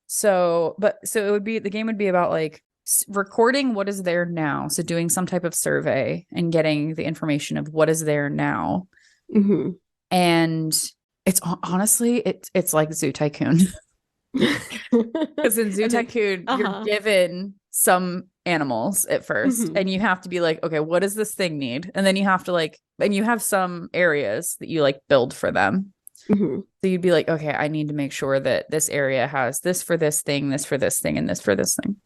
So it would be, the game would be about like recording what is there now. So doing some type of survey and getting the information of what is there now. Mm-hmm. And it's honestly, it's like Zoo Tycoon. Because in Zoo And then, Tycoon, you're uh-huh. given some animals at first, Mm-hmm. and you have to be like, okay, what does this thing need? And then you have to like, and you have some areas that you like build for them. Mm-hmm. So you'd be like, okay, I need to make sure that this area has this for this thing, this for this thing, and this for this thing.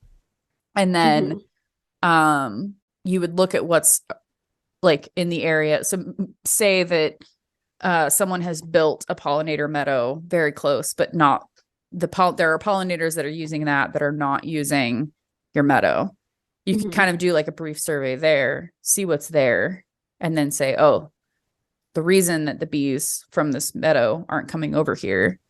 And then Mm-hmm. you would look at what's like in the area. So say that someone has built a pollinator meadow very close, but not there are pollinators that are using that are not using your meadow. You could Mm-hmm. kind of do like a brief survey there, see what's there, and then say, oh, the reason that the bees from this meadow aren't coming over here,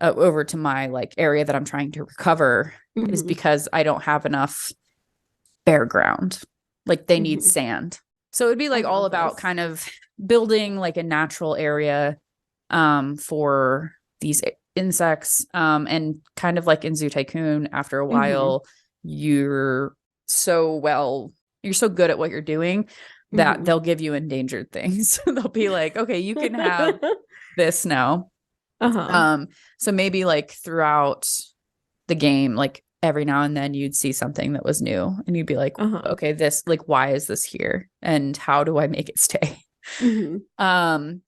over to my like area that I'm trying to recover, is Mm-hmm. because I don't have enough bare ground. Like they need Mhm. sand. So it would be I like all love about this. kind of building like a natural area for these insects. And kind of like in Zoo Tycoon, after a Mhm. while, you're you're so good at what you're doing that Mhm. they'll give you endangered things. They'll be like, okay, you can have this now. Uh-huh. Um, so maybe like throughout the game, like every now and then you'd see something that was new and you'd be like, Uh-huh. okay, this, like, why is this here? And how do I make it stay? Mhm.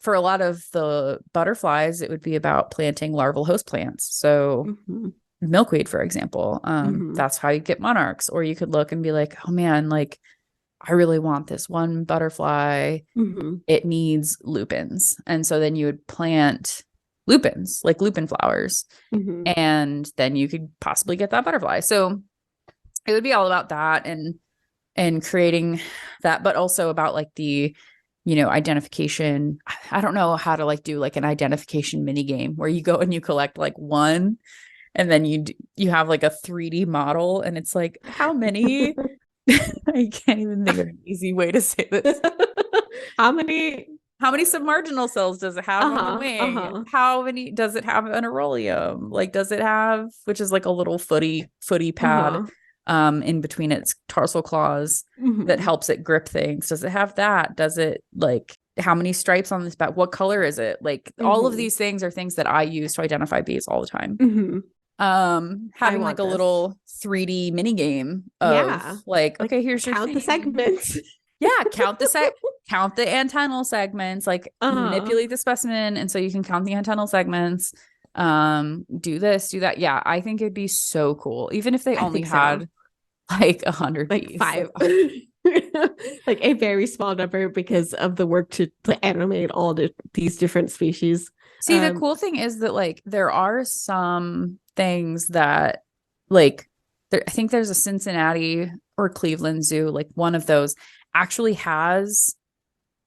For a lot of the butterflies, it would be about planting larval host plants. So Mhm. milkweed, for example, Mhm. that's how you get monarchs. Or you could look and be like, oh man, like I really want this one butterfly. Mhm. It needs lupins. And so then you would plant lupins, like lupin flowers, Mhm. and then you could possibly get that butterfly. So it would be all about that and creating that, but also about like the, identification. I don't know how to like do like an identification mini game where you go and you collect like one, and then you have like a 3D model, and it's like, how many? I can't even think of an easy way to say this. How many? How many submarginal cells does it have on the Uh-huh. wing? Uh-huh. How many does it have an aurolium? Like, does it have, which is like a little footy pad Uh-huh. in between its tarsal claws that Mhm. helps it grip things? Does it have that? Does it, like, how many stripes on this back? What color is it? Like, all of Mhm. these things are things that I use to identify bees all the time. Mhm. I Having like want a this. little 3D mini game of Yeah. like, Like okay, here's your count the thing. segments. Yeah, count the antennal segments, like Uh-huh. manipulate the specimen, and so you can count the antennal segments. Do this, do that. Yeah, I think it'd be so cool, even if they I only think so. had like 100 Like bees. Like, five. Like a very small number because of the work to animate all these different species. see, the Um, cool thing is that like there are some things that like I think there's a Cincinnati or Cleveland Zoo, like one of those actually has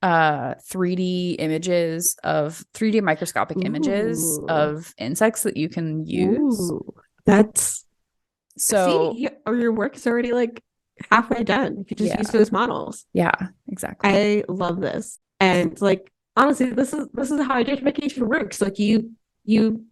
3D images of 3D microscopic images ooh. of insects that you can use. Ooh. That's see, So or your work is already like halfway done. You could just use yeah, those models. yeah, exactly. I love this. And like honestly, this is how identification works. Like you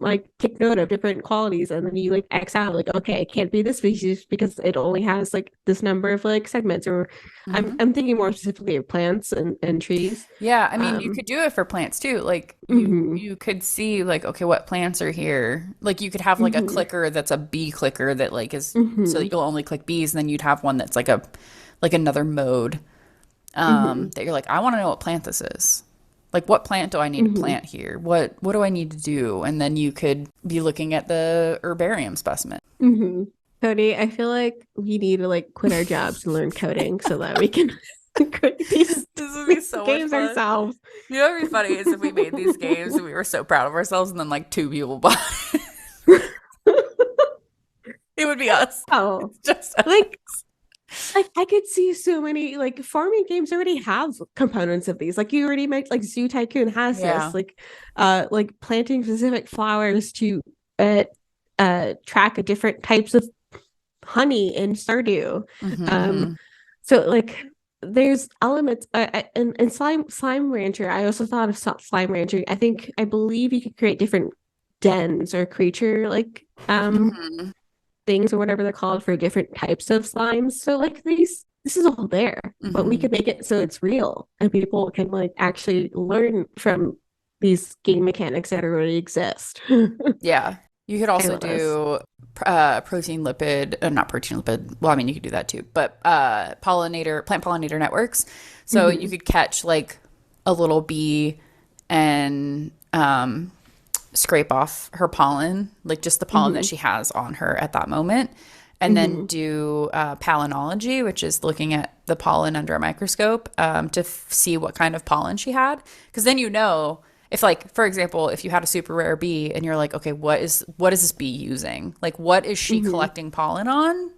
like take note of different qualities and then you like X out like, okay, it can't be this species because it only has like this number of like segments. Or Hmm. I'm thinking more specifically of plants and trees. Yeah, I mean, you Um could do it for plants too. Like mhm, you could see like, okay, what plants are here. Like you could have like a mhm, clicker that's a bee clicker that like is so that mhm, you'll only click bees, and then you'd have one that's like another mode mhm, that you're like, I want to know what plant this is. Like what plant do I need to mhm. plant here? What do I need to do? And then you could be looking at the herbarium specimen. Cody, I feel like we need to like quit our jobs and learn coding so that we can create This would be these so much games fun. ourselves. You know what would be funny is if we made these games and we were so proud of ourselves, and then like two people bought it. It would be us. Oh, It's just us. like I could see so many like farming games already have components of these. Like you already mentioned, like Zoo Tycoon has this, Yeah. like planting specific flowers to uh track a different types of honey in Stardew. Um, Hmm. so like there's elements and slime rancher. I also thought of slime rancher. I believe you could create different dens or creature like Hmm. things or whatever they're called for different types of slimes. So like this is all there, but we Hmm. could make it so it's real and people can like actually learn from these game mechanics that already exist. Yeah. You could I also love this. do protein lipid, not protein lipid. Well, I mean, you could do that too, but plant pollinator networks. So you Mhm. could catch like a little bee and scrape off her pollen, like just the pollen that Mhm. she has on her at that moment. And then Mhm. do palynology, which is looking at the pollen under a microscope to see what kind of pollen she had. Because then you know if, like, for example, if you had a super rare bee and you're like, okay, what is this bee using? Like, what is she Mhm. collecting pollen on?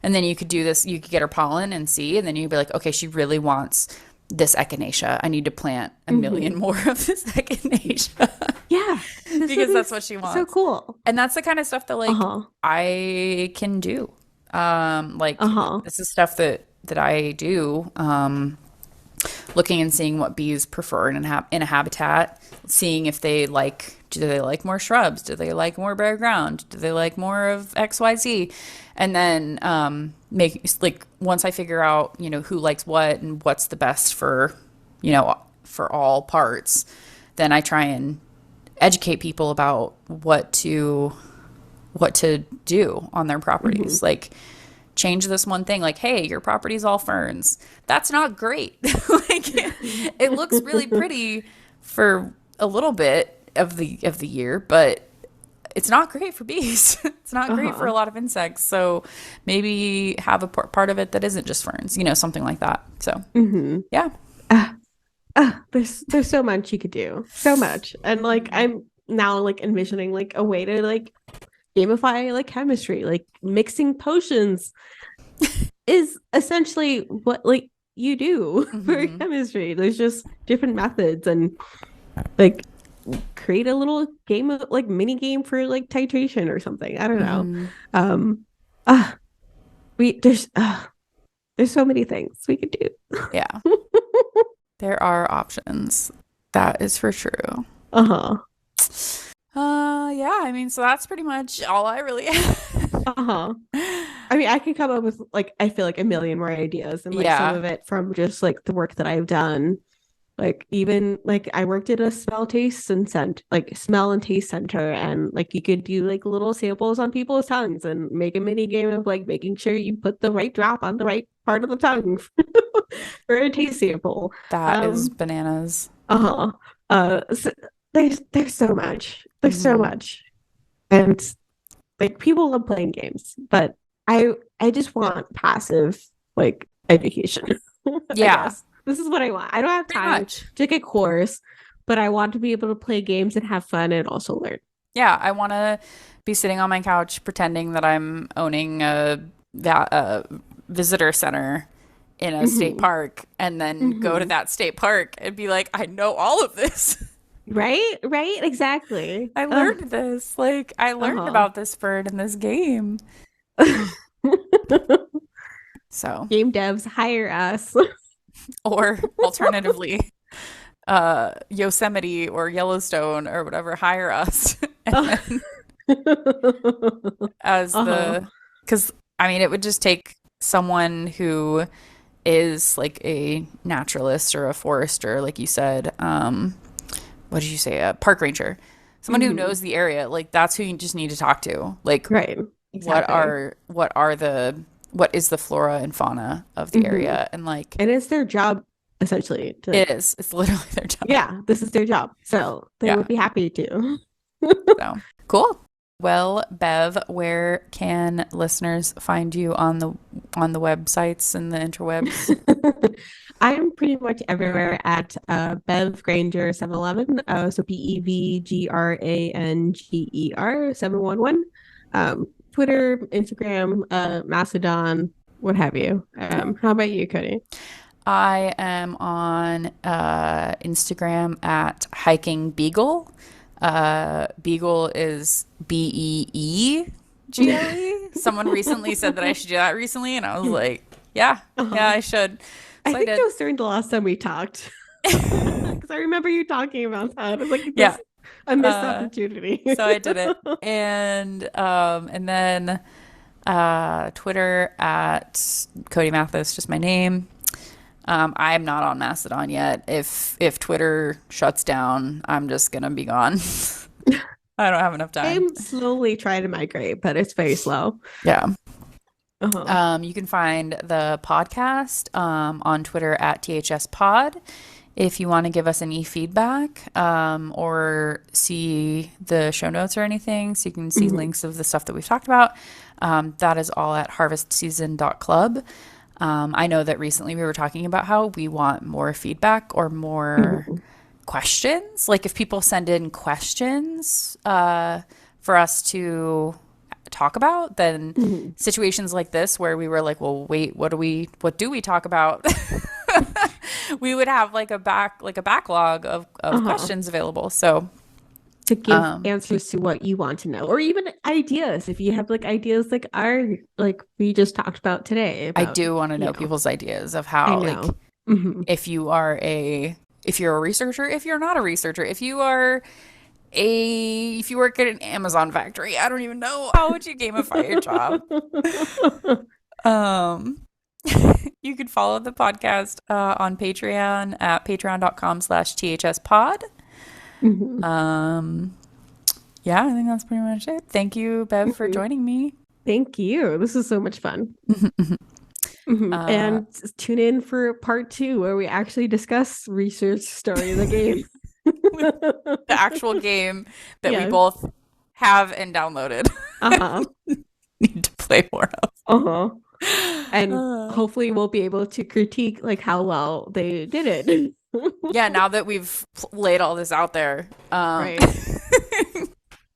And then you could do this, you could get her pollen and see, and then you'd be like, okay, she really wants this echinacea. I need to plant a million Mhm. more of this echinacea Yeah, this would because be that's what she so wants. cool. And that's the kind of stuff that like Uh-huh. I can do. Like Uh-huh. this is stuff that I do. Looking and seeing what bees prefer in a habitat, seeing if do they like more shrubs? Do they like more bare ground? Do they like more of XYZ? And then make like once I figure out, who likes what and what's the best for all parts, then I try and educate people about what to do on their Hmm. properties. Like change this one thing, like, hey, your property's all ferns. That's not great. Like it looks really pretty for a little bit of the year, but it's not great for bees. It's not great for a Uh-huh. lot of insects. So maybe have a part of it that isn't just ferns, something like that. So Hmm. yeah. There's so much you could do. So much. And like I'm now like envisioning like a way to like gamify like chemistry, like mixing potions is essentially what like you do for Hmm. chemistry. There's just different methods and like create a little game of like mini game for like titration or something. I don't know. Hmm. Um uh we there's so many things we could do. Yeah, there are options. That is for true. Uh-huh. Yeah, I mean, so that's pretty much all I really have. Uh-huh. I mean, I can come up with like I feel like a million more ideas and like some Yeah, of it from just like the work that I've done. Like even like I worked at a smell and taste center and like you could do like little samples on people's tongues and make a mini game of like making sure you put the right drop on the right part of the tongue for a taste sample. that is Um bananas. uh-huh. So there's so much. There's so Hmm. much. And like people love playing games, but I just want passive like education. I Yeah, guess this is what I want. I don't have pretty time much. to take a course, but I want to be able to play games and have fun and also learn. Yeah, I want to be sitting on my couch pretending that I'm owning a visitor center in a state Hmm. park and then go to Hmm. that state park and be like, I know all of this. Right, right, exactly. I learned this. Like, I learned Uh-huh. about this bird in this game. So, Game devs hire us. or alternatively, Yosemite or Yellowstone or whatever hire us and then as Uh-huh. because I mean, it would just take someone who is like a naturalist or a forester, like you said. What did you say? A park ranger, someone who Hmm. knows the area. Like that's who you just need to talk to. Like, Right. what Exactly. are what are the what is the flora and fauna of the Hmm. area? And like, And it's their job essentially to it like, is. It's literally their job. yeah, this is their job. So they Yeah. would be happy to. So cool. Well, Bev, where can listeners find you on the websites and the interwebs? I'm pretty much everywhere at Bev Granger 711. So BEVGRANGER 711. Twitter, Instagram, Mastodon, what have you. How about you, Cody? I am on Instagram at hiking beagle. Beagle is Beegle. Someone recently said that I should do that recently, and I was like, yeah, yeah, Uh-huh. I should. I So I think did. that was during the last time we talked. Because I remember you talking about that. It's like Yeah. this a missed Uh, opportunity. so I did it, and then Twitter at Cody Mathis, just my name. I'm not on Mastodon yet. If Twitter shuts down, I'm just gonna be gone. I don't have enough time. I'm slowly trying to migrate, but it's very slow. Yeah. Uh-huh. You can find the podcast on Twitter at THS Pod. If you want to give us any feedback or see the show notes or anything, so you can see Hmm. links of the stuff that we've talked about, that is all at harvestseason.club. I know that recently we were talking about how we want more feedback or more Hmm. questions. Like if people send in questions for us to talk about, then Hmm. situations like this where we were like, well, wait, what do we talk about? We would have like a backlog of Uh-huh. questions available. So to give answers to what you want to know, or even ideas. If you have like ideas like we just talked about today. I do want to know people's ideas of how, like, if you're a researcher, if you're not a researcher, if you work at an Amazon factory, I don't even know, how would you gamify your job? You could follow the podcast on Patreon at patreon.com/thspod. Yeah, I think that's pretty much it. Thank you, Bev, for joining me. Thank you. This is so much fun. And tune in for part 2 where we actually discuss research story of the game. The actual game that we both have and downloaded. Need to play more of. And hopefully we'll be able to critique like how well they did it. Yeah, now that we've laid all this out there. Right.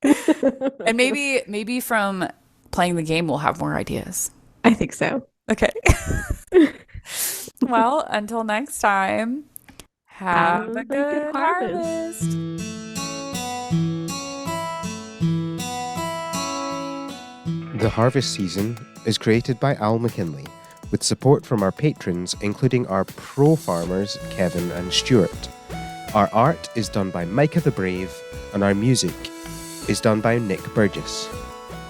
And maybe from playing the game we'll have more ideas. I think so. Okay. Well, until next time, have a good harvest. The Harvest Season is created by Al McKinley, with support from our patrons, including our pro farmers, Kevin and Stuart. Our art is done by Micah the Brave, and our music is done by Nick Burgess.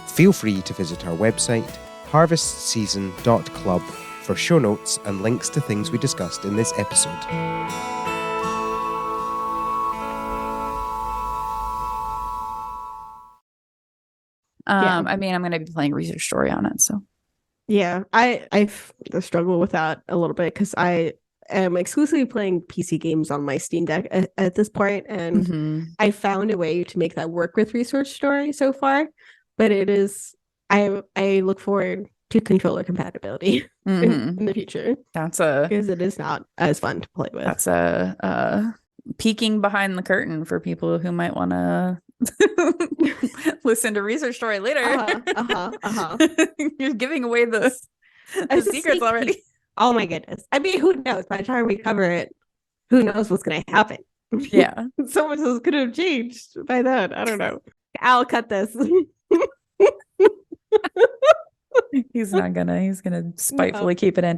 Feel free to visit our website, harvestseason.club, for show notes and links to things we discussed in this episode. I mean, I'm going to be playing Research Story on it, so. Yeah, I've struggled with that a little bit because I am exclusively playing PC games on my Steam Deck at this point, and I found a way to make that work with Research Story so far. But it is, I look forward to controller compatibility in the future. Because it is not as fun to play with. That's a peeking behind the curtain for people who might want to listen to Research Story later. You're giving away the secrets already. Oh my goodness. I mean, who knows? By the time we cover it, who knows what's going to happen? Yeah. So much else could have changed by then. I don't know. I'll cut this. He's gonna spitefully keep it in.